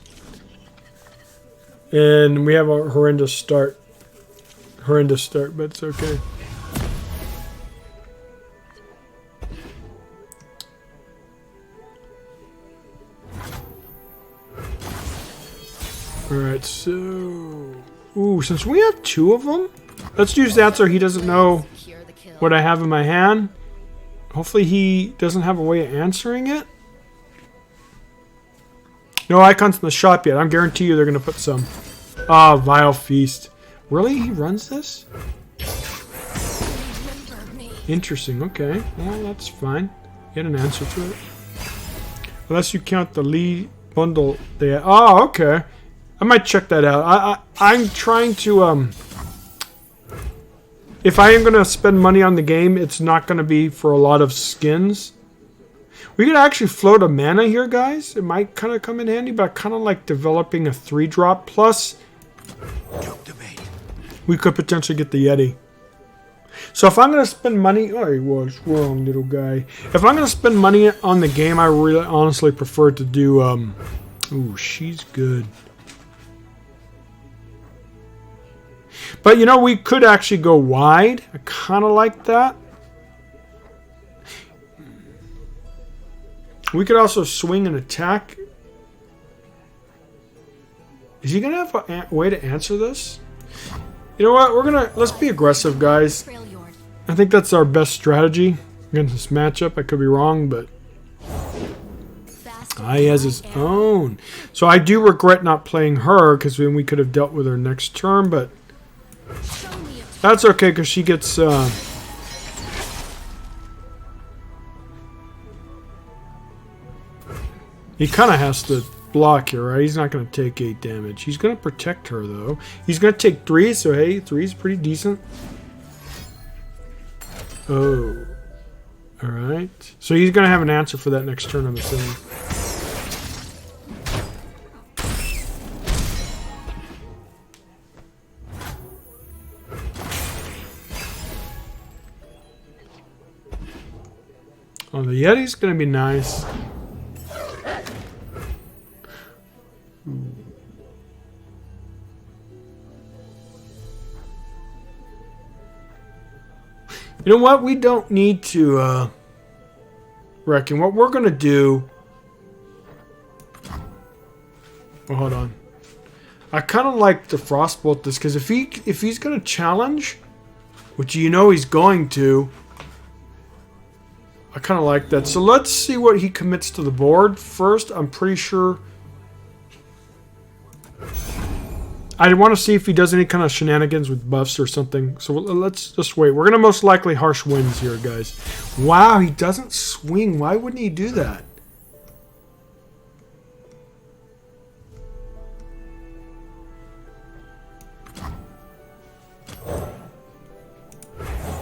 And we have a horrendous start. But it's okay. Alright, so... Ooh, since we have 2 of them, let's use that so he doesn't know what I have in my hand. Hopefully he doesn't have a way of answering it. No icons in the shop yet. I guarantee you they're going to put some. Ah, Vile Feast. Really? He runs this? Interesting. Okay. Well, that's fine. Get an answer to it. Unless you count the Lee bundle there. Oh, okay. I might check that out. I'm trying to... If I am going to spend money on the game, it's not going to be for a lot of skins. We could actually float a mana here, guys. It might kind of come in handy, but I kind of like developing a 3-drop. Plus, we could potentially get the Yeti. So if I'm going to spend money... Oh, he was wrong, little guy. If I'm going to spend money on the game, I really honestly prefer to do... Ooh, she's good. But, you know, we could actually go wide. I kind of like that. We could also swing and attack. Is he going to have a way to answer this? You know what? Let's be aggressive, guys. I think that's our best strategy against this matchup. I could be wrong, but... he has his own. So I do regret not playing her, because then we could have dealt with her next turn, but... That's okay, because she gets... He kind of has to block here, right? He's not going to take 8 damage. He's going to protect her, though. He's going to take 3, so hey, 3 is pretty decent. Oh. Alright. So he's going to have an answer for that next turn, I'm assuming. Oh, the Yeti's going to be nice. You know what? We don't need to reckon. What we're going to do... Oh, hold on. I kind of like to Frostbolt this, because if he's going to challenge, which you know he's going to, I kind of like that. So let's see what he commits to the board. First, I'm pretty sure... I want to see if he does any kind of shenanigans with buffs or something. So let's just wait. We're going to most likely harsh winds here, guys. Wow, he doesn't swing. Why wouldn't he do that?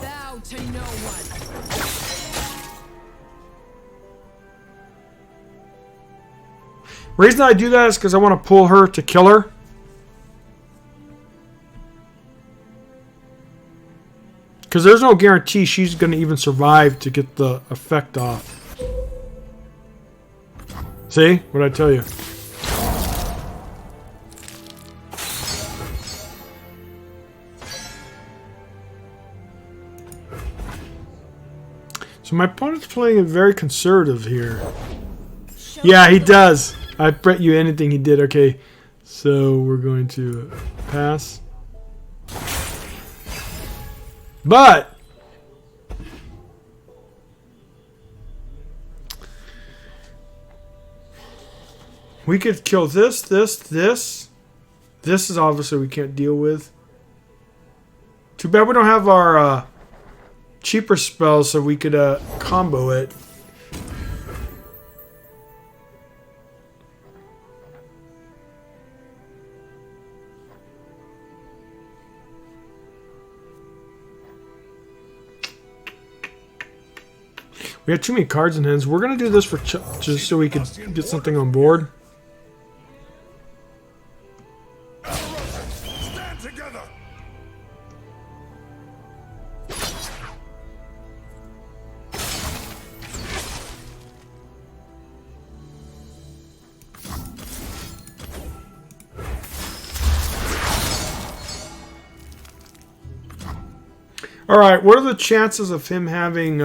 Bow to no one. Reason I do that is because I want to pull her to kill her. Because there's no guarantee she's going to even survive to get the effect off. See? What'd I tell you? So my opponent's playing it very conservative here. Yeah, he does. I bet you anything he did. Okay. So we're going to pass. But we could kill this. This is obviously we can't deal with. Too bad we don't have our cheaper spells so we could combo it. We had too many cards in hands. We're gonna do this for just so we could get something on board. Stand together. All right. What are the chances of him having?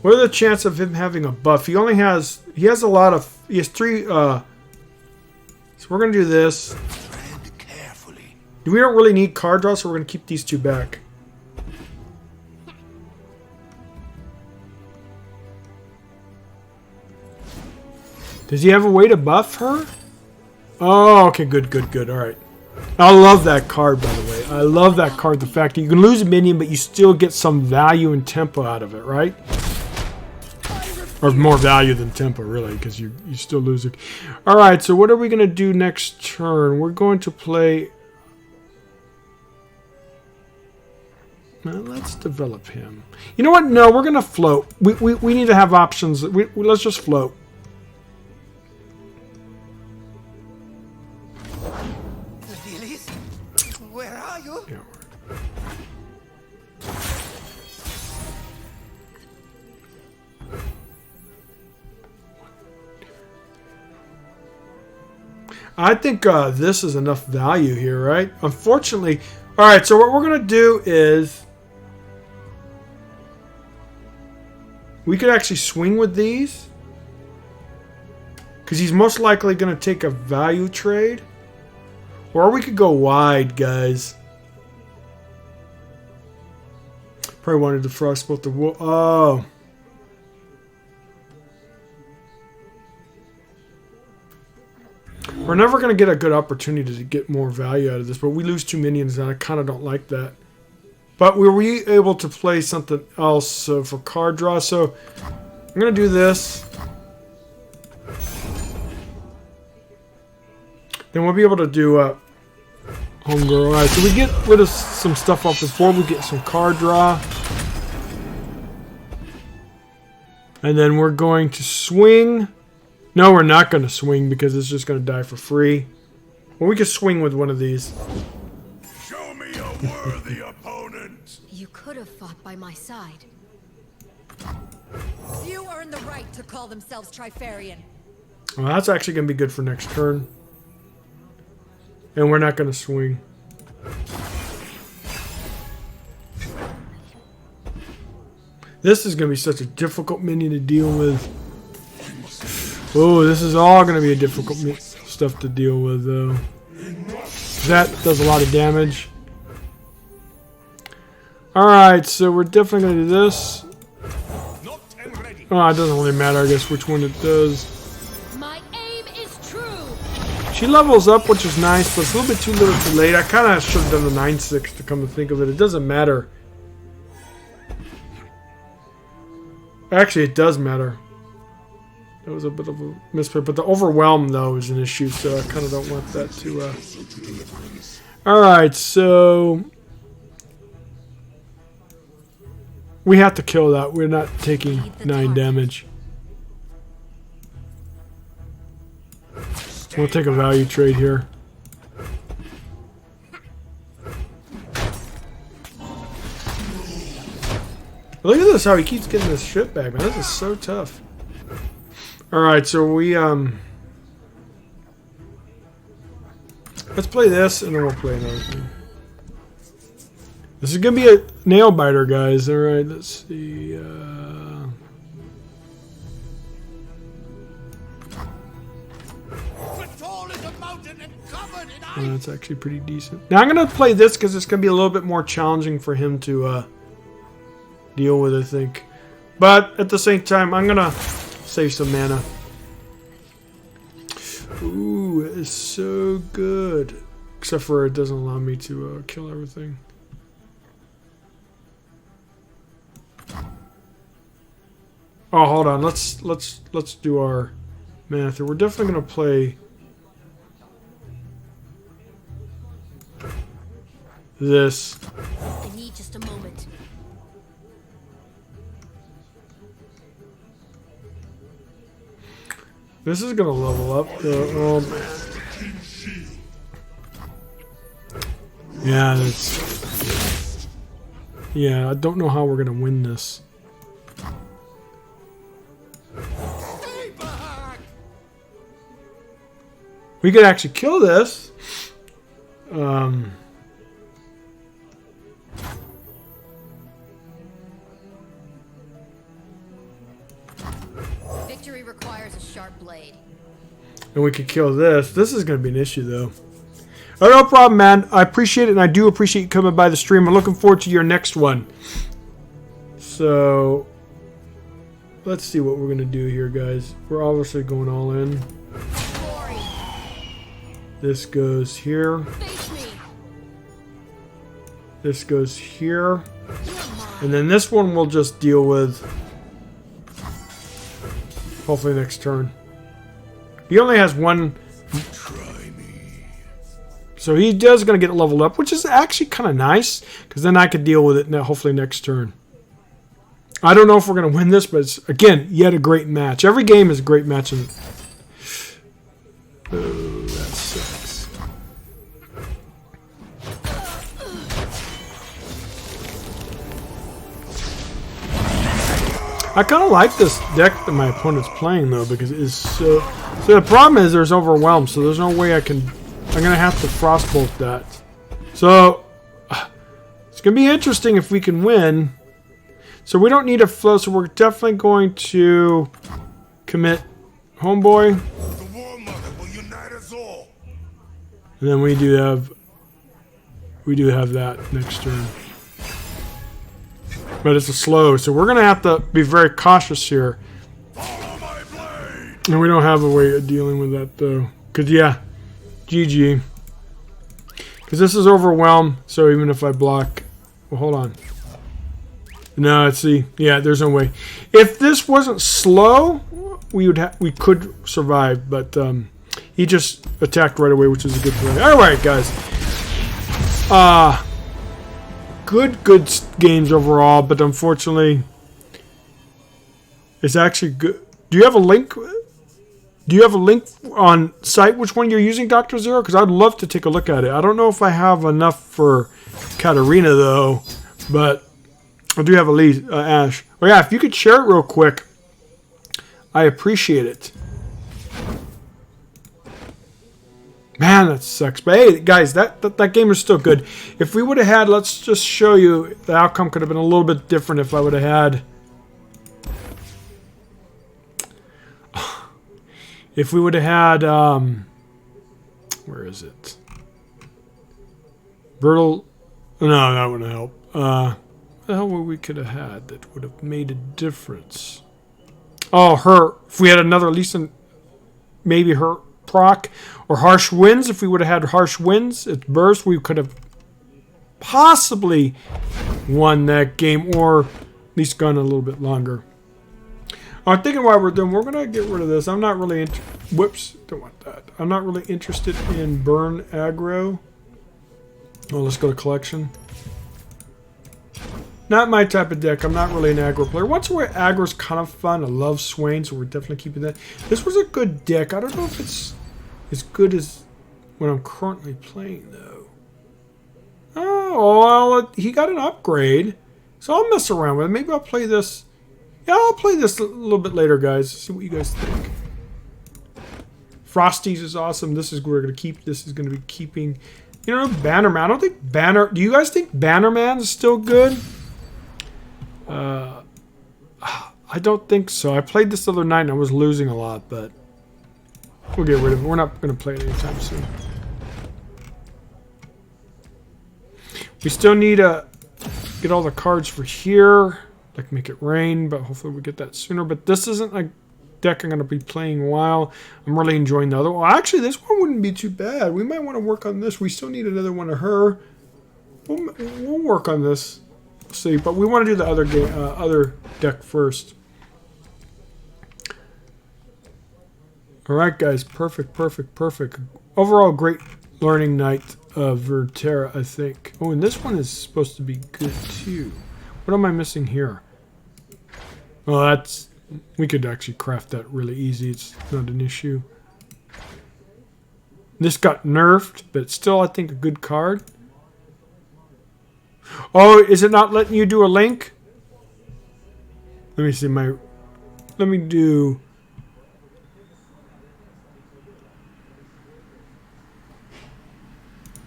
What are the chances of him having a buff? He has a lot of. He has 3. So we're gonna do this. Tread carefully. We don't really need card draw, so we're gonna keep these 2 back. Does he have a way to buff her? Oh, okay, good. All right. I love that card, by the way. I love that card. The fact that you can lose a minion, but you still get some value and tempo out of it, right? Or more value than tempo, really, because you still lose it. All right, so what are we going to do next turn? We're going to play... let's develop him. You know what? No, we're going to float. We need to have options. Let's just float. Where are you? Yeah. I think this is enough value here, right? Unfortunately, all right. So what we're gonna do is we could actually swing with these because he's most likely gonna take a value trade, or we could go wide, guys. Probably wanted to Frostbite the wool. Oh. We're never going to get a good opportunity to get more value out of this, but we lose 2 minions, and I kind of don't like that. But were we able to play something else for card draw? So I'm going to do this. Then we'll be able to do Homegirl. All right, so we get rid of some stuff off the board. We get some card draw. And then we're going to swing. No, we're not going to swing because it's just going to die for free. Well, we could swing with one of these. Show me a worthy opponent. You could have fought by my side. Few earn the right to call themselves Trifarian. Well, that's actually going to be good for next turn. And we're not going to swing. This is going to be such a difficult minion to deal with. Oh, this is all going to be a difficult stuff to deal with, though. That does a lot of damage. Alright, so we're definitely going to do this. Oh, it doesn't really matter, I guess, which one it does. My aim is true. She levels up, which is nice, but it's a little bit too little too late. I kind of should have done the 9-6 to come to think of it. It doesn't matter. Actually, it does matter. It was a bit of a misplay, but the overwhelm, though, is an issue, so I kind of don't want that to... Alright, so... we have to kill that. We're not taking 9 damage. We'll take a value trade here. Look at this, how he keeps getting this shit back, man. This is so tough. Alright, so we, let's play this, and then we'll play another thing. This is going to be a nail biter, guys. Alright, let's see, that's actually pretty decent. Now, I'm going to play this because it's going to be a little bit more challenging for him to, deal with, I think. But, at the same time, I'm going to save some mana. Ooh, it is so good. Except for it doesn't allow me to kill everything. Oh, hold on. Let's do our math here. We're definitely gonna play this. I need just a moment. This is gonna level up. Oh man. Yeah, that's. Yeah, I don't know how we're gonna win this. We could actually kill this. Victory requires a sharp blade. And we could kill this. This is going to be an issue, though. Oh, no problem, man. I appreciate it, and I do appreciate you coming by the stream. I'm looking forward to your next one. So, let's see what we're going to do here, guys. We're obviously going all in. This goes here. Face me. This goes here. And then this one we'll just deal with hopefully next turn. He only has one. So he does going to get leveled up, which is actually kind of nice. Because then I could deal with it now, hopefully next turn. I don't know if we're going to win this, but it's, again, yet a great match. Every game is a great match. And oh, that sucks. I kind of like this deck that my opponent's playing, though, because it is so... So the problem is there's overwhelm, so there's no way I can... I'm going to have to Frostbolt that. So, it's going to be interesting if we can win. So we don't need a flow, so we're definitely going to commit Homeboy. The War Mother will unite us all. And then we do have that next turn. But it's a slow, so we're going to have to be very cautious here. Follow my blade. And we don't have a way of dealing with that, though. Because, yeah, GG. Because this is overwhelm, so even if I block... Well, hold on. No, let's see. Yeah, there's no way. If this wasn't slow, we could survive, but he just attacked right away, which is a good play. All right, guys. Good games overall, but unfortunately, it's actually good. Do you have a link? Do you have a link on site? Which one you're using, Dr. Zero? Because I'd love to take a look at it. I don't know if I have enough for Katarina though, but I do have a lead, Ash. Oh yeah, if you could share it real quick, I appreciate it. Man, that sucks. But hey, guys, that game is still good. If we would have had, let's just show you, the outcome could have been a little bit different if I would have had. If we would have had, where is it? Bertel. No, that wouldn't help. What the hell would we could have had that would have made a difference? Oh, her. If we had another, at least maybe her proc or harsh winds. If we would have had harsh winds, its burst, we could have possibly won that game, or at least gone a little bit longer. I'm thinking while we're done, we're gonna get rid of this. I'm not really whoops, don't want that. I'm not really interested in burn aggro. Oh, let's go to collection. Not my type of deck. I'm not really an aggro player. Once where aggro's kind of fun. I love Swain, so we're definitely keeping that. This was a good deck. I don't know if it's as good as what I'm currently playing, though. Oh, well, he got an upgrade. So I'll mess around with it. Maybe I'll play this. Yeah, I'll play this a little bit later, guys. See what you guys think. Frosties is awesome. This is where we're going to keep. This is going to be keeping. You know, Bannerman. I don't think Banner... Do you guys think Bannerman is still good? I don't think so. I played this the other night and I was losing a lot, but we'll get rid of it. We're not going to play it anytime soon. We still need to get all the cards for here. Like make it rain, but hopefully we get that sooner. But this isn't a deck I'm going to be playing a while. I'm really enjoying the other one. Actually, this one wouldn't be too bad. We might want to work on this. We still need another one of her. We'll work on this. See, but we want to do the other game, other deck first. All right, guys, perfect. Overall, great learning night of Runeterra, I think. Oh, and this one is supposed to be good too. What am I missing here? Oh, that's We could actually craft that really easy. It's not an issue. This got nerfed, but it's still, I think, a good card. Oh, is it not letting you do a link? Let me see my... Let me do...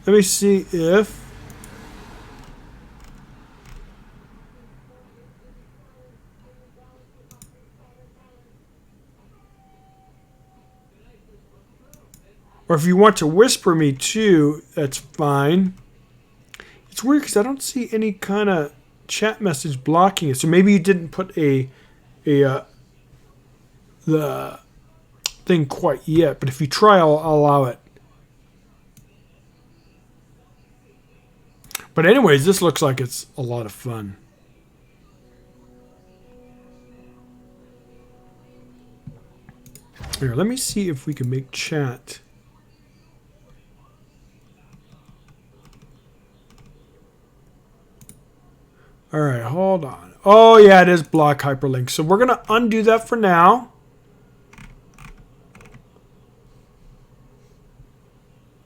Let me see if... Or if you want to whisper me too, that's fine. It's weird because I don't see any kind of chat message blocking it. So maybe you didn't put the thing quite yet. But if you try, I'll allow it. But anyways, this looks like it's a lot of fun. Here, let me see if we can make chat. All right, hold on. Oh, yeah, it is block hyperlink. So we're going to undo that for now.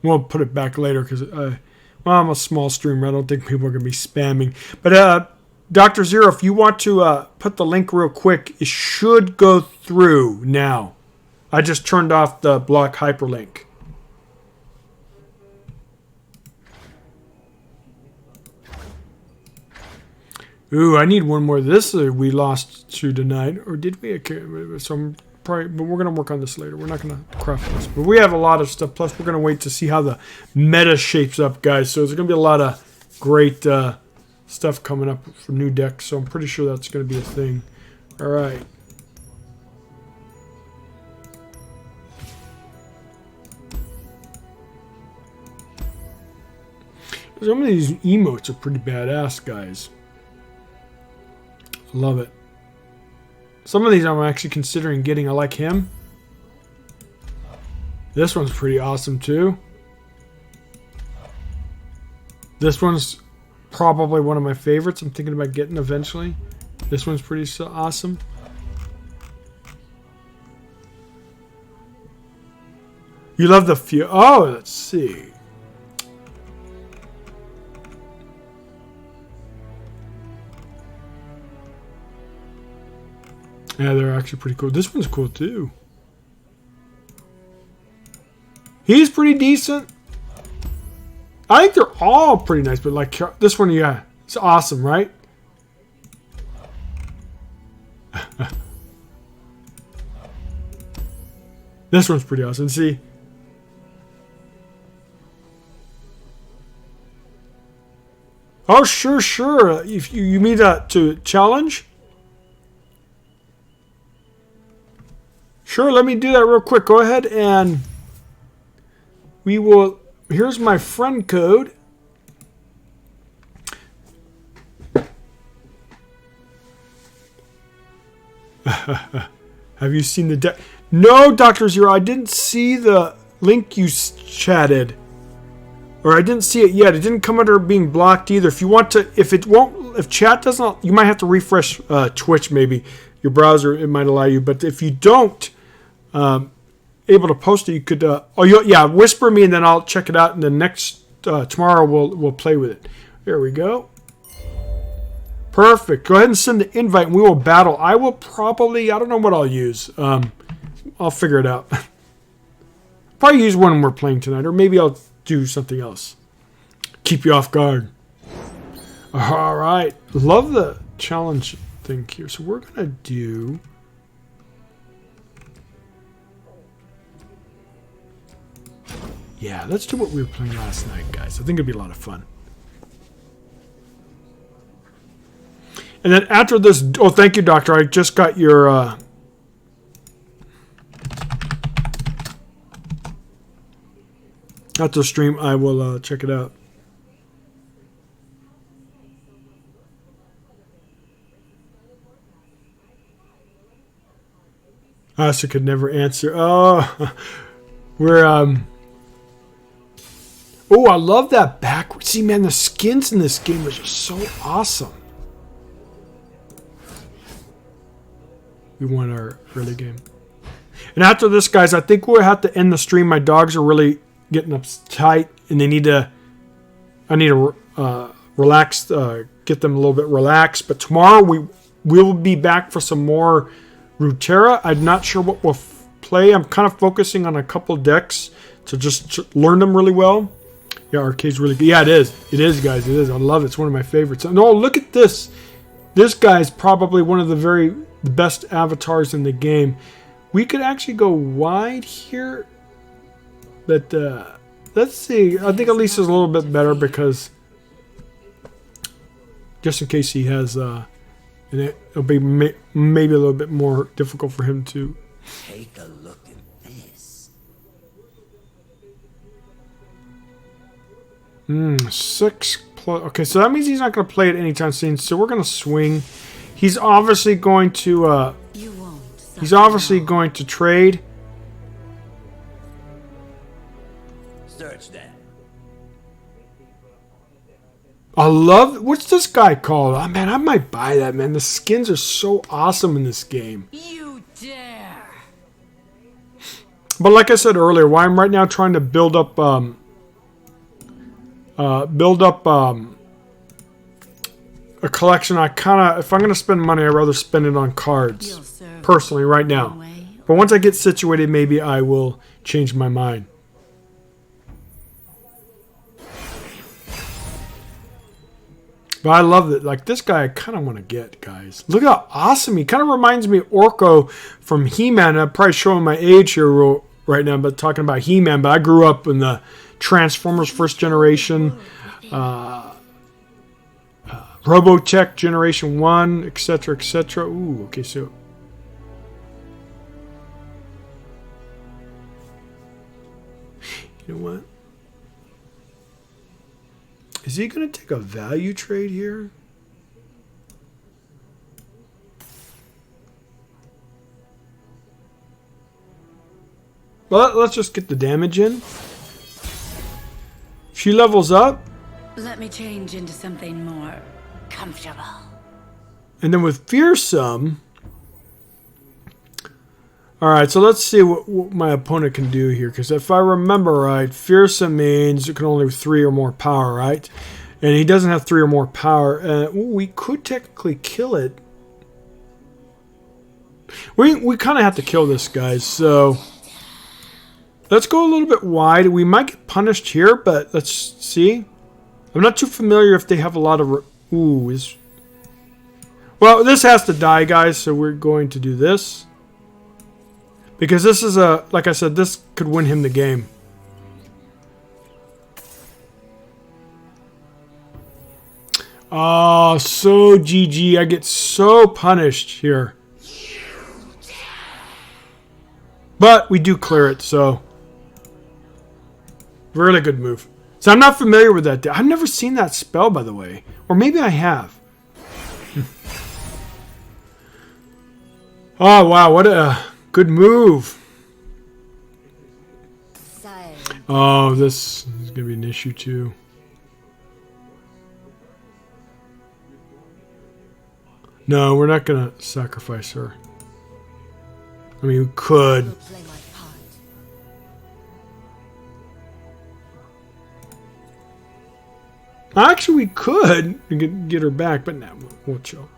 We'll put it back later because well, I'm a small streamer. I don't think people are going to be spamming. But Dr. Zero, if you want to put the link real quick, it should go through now. I just turned off the block hyperlink. Ooh, I need one more. This we lost to tonight, or did we? So I'm probably, but we're gonna work on this later. We're not gonna craft this, but we have a lot of stuff. Plus, we're gonna wait to see how the meta shapes up, guys. So there's gonna be a lot of great stuff coming up for new decks. So I'm pretty sure that's gonna be a thing. All right. Some of these emotes are pretty badass, guys. Love it. Some of these I'm actually considering getting. I like him. This one's pretty awesome too. This one's probably one of my favorites. I'm thinking about getting eventually. This one's pretty awesome. You love the few. Oh, let's see. Yeah, they're actually pretty cool. This one's cool too. He's pretty decent. I think they're all pretty nice, but like this one, yeah, it's awesome, right? This one's pretty awesome. See? Oh, sure, sure. If you mean to challenge? Sure, let me do that real quick. Go ahead and we will... Here's my friend code. Have you seen the deck? No, Dr. Zero, I didn't see the link you chatted. Or I didn't see it yet. It didn't come under being blocked either. If you want to... If chat doesn't... You might have to refresh Twitch maybe. Your browser, it might allow you. But if you don't... able to post it, you could whisper me and then I'll check it out, and then next tomorrow we'll play with it. There we go. Perfect. Go ahead and send the invite and we will battle. I will probably, I don't know what I'll use. I'll figure it out. Probably use one when we're playing tonight, or maybe I'll do something else. Keep you off guard. All right. Love the challenge thing here. So we're gonna do... Yeah, let's do what we were playing last night, guys. I think it'd be a lot of fun. And then after this... Oh, thank you, Doctor. I just got your... After the stream, I will check it out. Asa could never answer. Oh, we're... Oh, I love that backward. See, man, the skins in this game are just so awesome. we won our early game. And after this, guys, I think we'll have to end the stream. My dogs are really getting uptight, and they need to. I need to relax, get them a little bit relaxed. But tomorrow we will be back for some more Runeterra. I'm not sure what we'll play. I'm kind of focusing on a couple decks to just learn them really well. Yeah, Arcade's really good. Yeah, it is. It is, guys. It is. I love it. It's one of my favorites. No, look at this. This guy is probably one of the best avatars in the game. We could actually go wide here, but let's see. I think Elisa's a little bit better because just in case he has, and it'll be maybe a little bit more difficult for him to. Take a look at this. 6 plus. Okay, so that means he's not going to play it anytime soon. So we're going to swing. He's obviously going to. You won't. He's obviously going to trade. Search that. I love. What's this guy called? Oh, man, I might buy that, man. The skins are so awesome in this game. You dare! But like I said earlier, why I'm right now trying to build up a collection. I kind of, if I'm going to spend money, I'd rather spend it on cards. Personally, right now. But once I get situated, maybe I will change my mind. But I love it. Like, this guy I kind of want to get, guys. Look how awesome. He kind of reminds me of Orko from He-Man. I'm probably showing my age here right now, but talking about He-Man. But I grew up in the Transformers first generation, Robotech generation 1, etc., etc. Ooh, okay, so... You know what? Is he going to take a value trade here? Well, let's just get the damage in. She levels up. Let me change into something more comfortable. And then with Fearsome... Alright, so let's see what my opponent can do here. Because if I remember right, Fearsome means it can only have 3 or more power, right? And he doesn't have 3 or more power. We could technically kill it. We kind of have to kill this, guys. So let's go a little bit wide. We might get punished here, but let's see. I'm not too familiar if they have a lot of... Well, this has to die, guys. So we're going to do this. Because this is like I said, this could win him the game. Oh, so GG. I get so punished here. But we do clear it, so. Really good move. So I'm not familiar with that. I've never seen that spell, by the way. Or maybe I have. Oh, wow. What a... good move. Oh, this is going to be an issue too. No, we're not going to sacrifice her. I mean, we could. Actually, we could get her back, but no, we'll chill.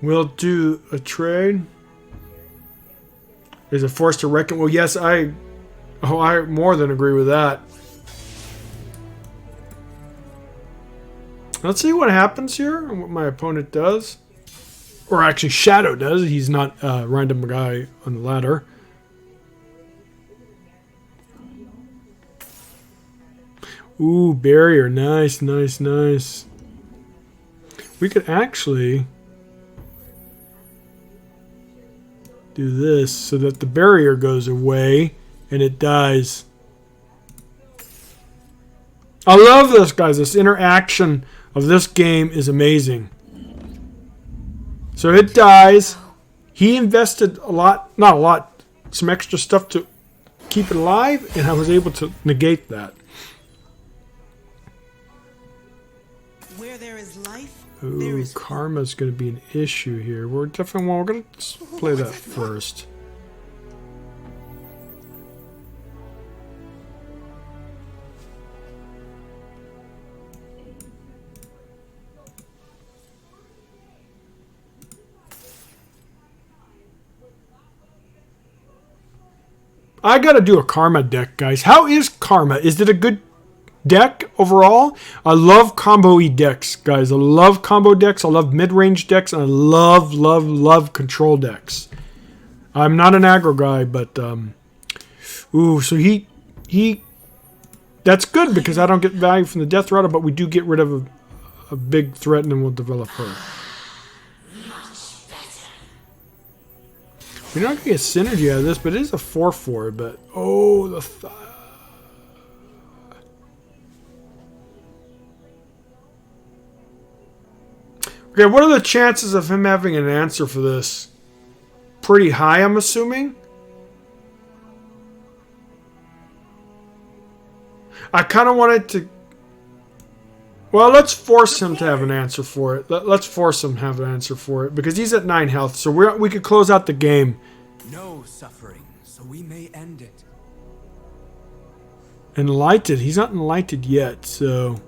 We'll do a trade. Is it forced to reckon? Well, yes, I more than agree with that. Let's see what happens here and what my opponent does. Or actually, Shadow does. He's not a random guy on the ladder. Ooh, barrier. Nice, nice, nice. We could actually... do this so that the barrier goes away and it dies. I love this, guys. This interaction of this game is amazing. So it dies. He invested a lot, not a lot, some extra stuff to keep it alive, and I was able to negate that. Where there is life, there Ooh, is karma's going to be an issue here. We're definitely, well, we're going to play that first. I gotta do a karma deck, guys. How is karma? Is it a good deck overall? I love combo-y decks, guys. I love combo decks. I love mid-range decks. And I love, love, love control decks. I'm not an aggro guy, but ooh, so he that's good because I don't get value from the Death Rattle, but we do get rid of a big threat, and then we'll develop her. We're not going to get synergy out of this, but it is a 4/4. But, oh, the... Okay, what are the chances of him having an answer for this? Pretty high, I'm assuming. I kind of wanted to... Well, let's force him to have an answer for it. Let's force him to have an answer for it. Because he's at 9 health, so we could close out the game. No suffering, so we may end it. Enlightened. He's not enlightened yet, so...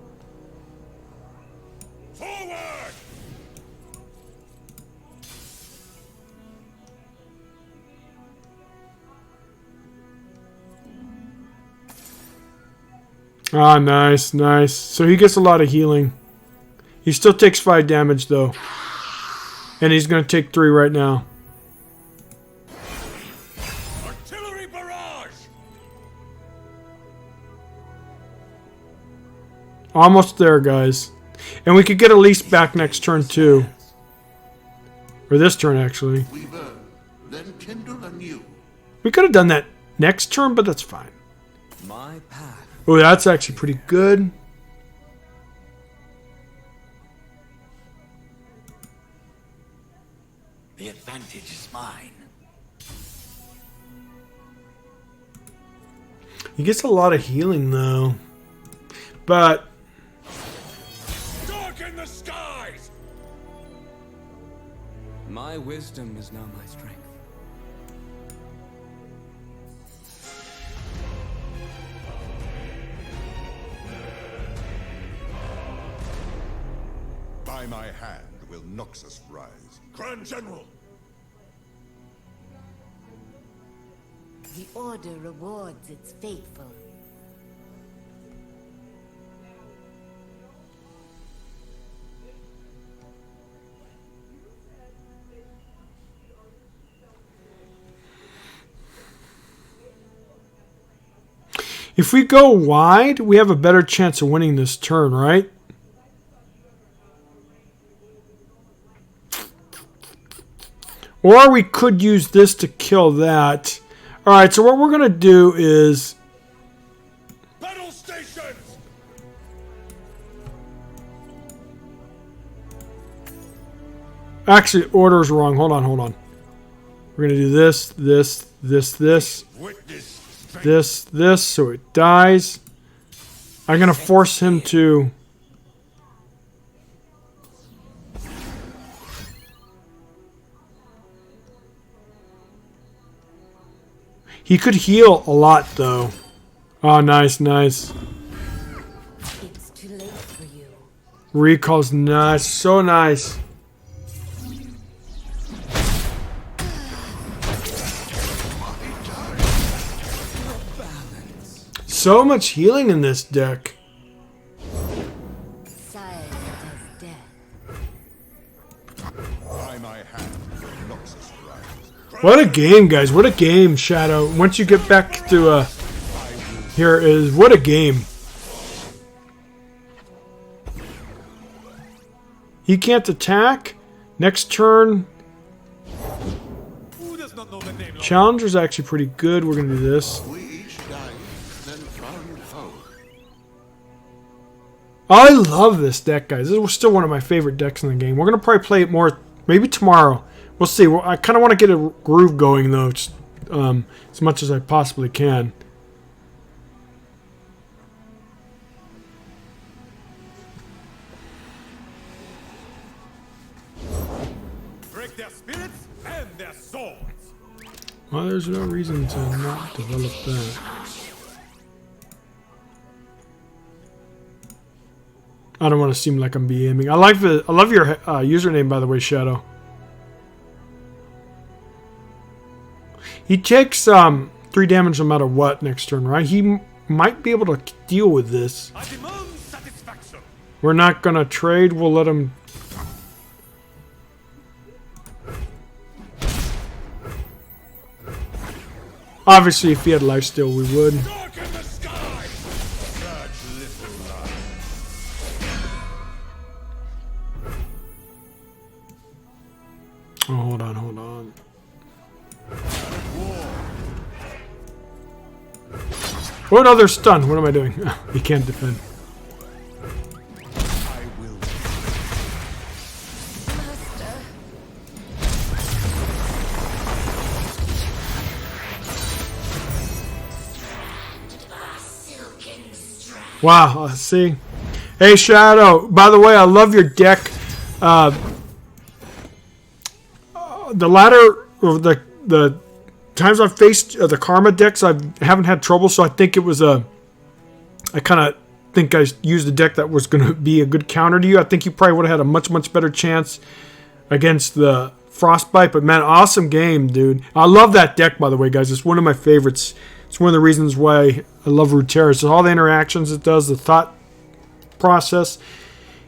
Forward! Ah, nice, nice. So he gets a lot of healing. He still takes 5 damage, though. And he's going to take 3 right now. Artillery barrage! Almost there, guys. And we could get Elise back next turn, too. Or this turn, actually. We burn, then kindle anew. We could have done that next turn, but that's fine. My path. Oh, that's actually pretty good. The advantage is mine. He gets a lot of healing, though. But... Darken the skies! My wisdom is now my strength. By my hand will Noxus rise. Grand General! The Order rewards its faithful. If we go wide, we have a better chance of winning this turn, right? Or we could use this to kill that. Alright, so what we're going to do is... Battle stations! Actually, order's wrong. Hold on, hold on. We're going to do this, this, this, Witness this, so it dies. I'm going to force him to... He could heal a lot, though. Oh, nice, nice. It's too late for you. Recall's nice. So nice. So much healing in this deck. Silent as death. by my hand will Noxus rise. What a game, guys. What a game, Shadow. Once you get back to, here is, what a game. He can't attack. Next turn. Who does not know the name? Challenger's actually pretty good. We're going to do this. We each died, then found hope. I love this deck, guys. This is still one of my favorite decks in the game. We're going to probably play it more Maybe tomorrow. We'll see. Well, I kind of want to get a groove going, though, just, as much as I possibly can. Break their spirits and their swords. Well, there's no reason to not develop that. I don't want to seem like I'm BMing. I love your username, by the way, Shadow. He takes 3 damage no matter what next turn, right? He might be able to deal with this. I demand satisfaction. We're not gonna trade. We'll let him. Obviously, if he had lifesteal, we would. Darken the sky. Such little light. Oh, hold on, hold on. What other stun? What am I doing? He can't defend. I will. Wow, see? Hey, Shadow, by the way, I love your deck. The latter, or the times I've faced the Karma decks, I haven't had trouble, so I think it was I kind of think I used a deck that was going to be a good counter to you. I think you probably would have had a much, much better chance against the Frostbite, but man, awesome game, dude. I love that deck, by the way, guys. It's one of my favorites. It's one of the reasons why I love Runeterra. So all the interactions it does, the thought process,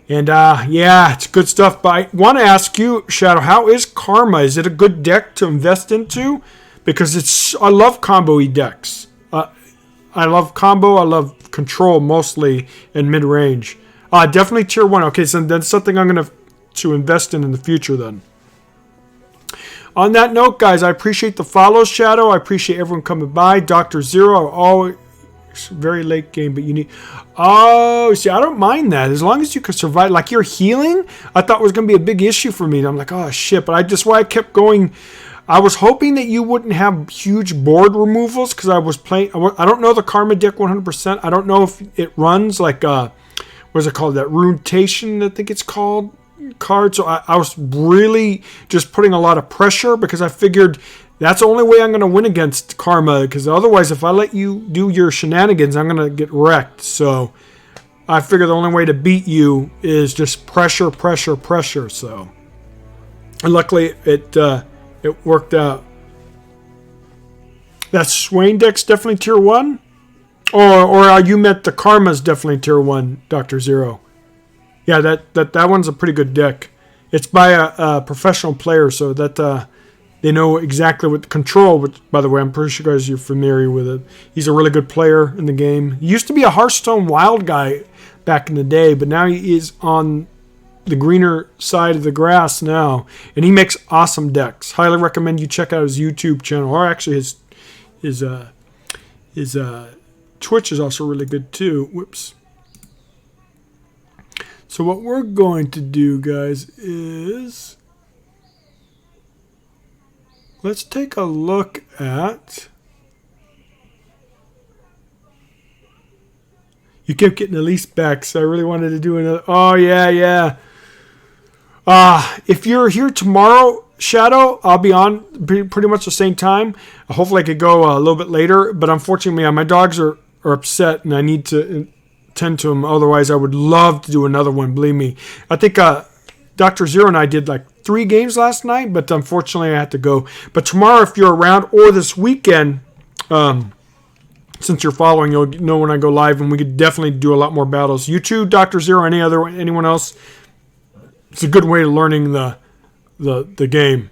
and yeah, it's good stuff. But I want to ask you, Shadow, how is Karma? Is it a good deck to invest into? Because I love combo-y decks. I love combo. I love control mostly in mid-range. Definitely tier 1. Okay, so that's something I'm going to invest in the future then. On that note, guys, I appreciate the follow, Shadow. I appreciate everyone coming by. Dr. Zero, always very late game, but you need... Oh, see, I don't mind that. As long as you can survive. Like, your healing, I thought was going to be a big issue for me. And I'm like, oh, shit. But why I kept going... I was hoping that you wouldn't have huge board removals because I was playing... I don't know the Karma deck 100%. I don't know if it runs like... what is it called? That Runetation, I think it's called, card. So I was really just putting a lot of pressure because I figured that's the only way I'm going to win against Karma, because otherwise if I let you do your shenanigans, I'm going to get wrecked. So I figured the only way to beat you is just pressure, pressure, pressure. So, and luckily it worked out. That Swain deck's definitely tier 1? Or you meant the Karma's definitely tier 1, Dr. Zero. Yeah, that one's a pretty good deck. It's by a professional player, so that they know exactly what the control, which, by the way, I'm pretty sure guys you're familiar with it. He's a really good player in the game. He used to be a Hearthstone wild guy back in the day, but now he is on the greener side of the grass now, and he makes awesome decks. Highly recommend you check out his YouTube channel, or actually his Twitch is also really good too. Whoops. So what we're going to do, guys, is let's take a look at... You kept getting Elise back, so I really wanted to do another... Oh, yeah. If you're here tomorrow, Shadow, I'll be on pretty much the same time. Hopefully I could go a little bit later, but unfortunately my dogs are upset and I need to tend to them. Otherwise, I would love to do another one, believe me. I think Dr. Zero and I did like 3 games last night, but unfortunately I had to go. But tomorrow, if you're around, or this weekend, since you're following, you'll know when I go live, and we could definitely do a lot more battles. You too, Dr. Zero, anyone else? It's a good way of learning the game.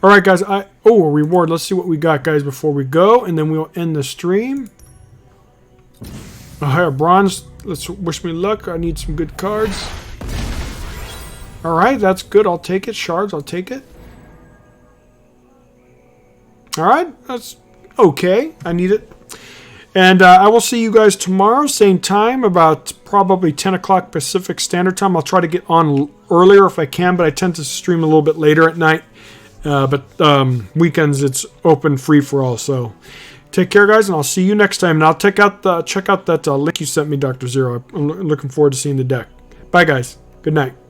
All right, guys. A reward. Let's see what we got, guys, before we go, and then we'll end the stream. A higher bronze. Let's wish me luck. I need some good cards. All right, that's good. I'll take it. Shards, I'll take it. All right, that's okay. I need it. And I will see you guys tomorrow, same time, about probably 10 o'clock Pacific Standard Time. I'll try to get on earlier if I can, but I tend to stream a little bit later at night. But weekends, it's open free for all. So take care, guys, and I'll see you next time. And I'll check out that link you sent me, Dr. Zero. I'm looking forward to seeing the deck. Bye, guys. Good night.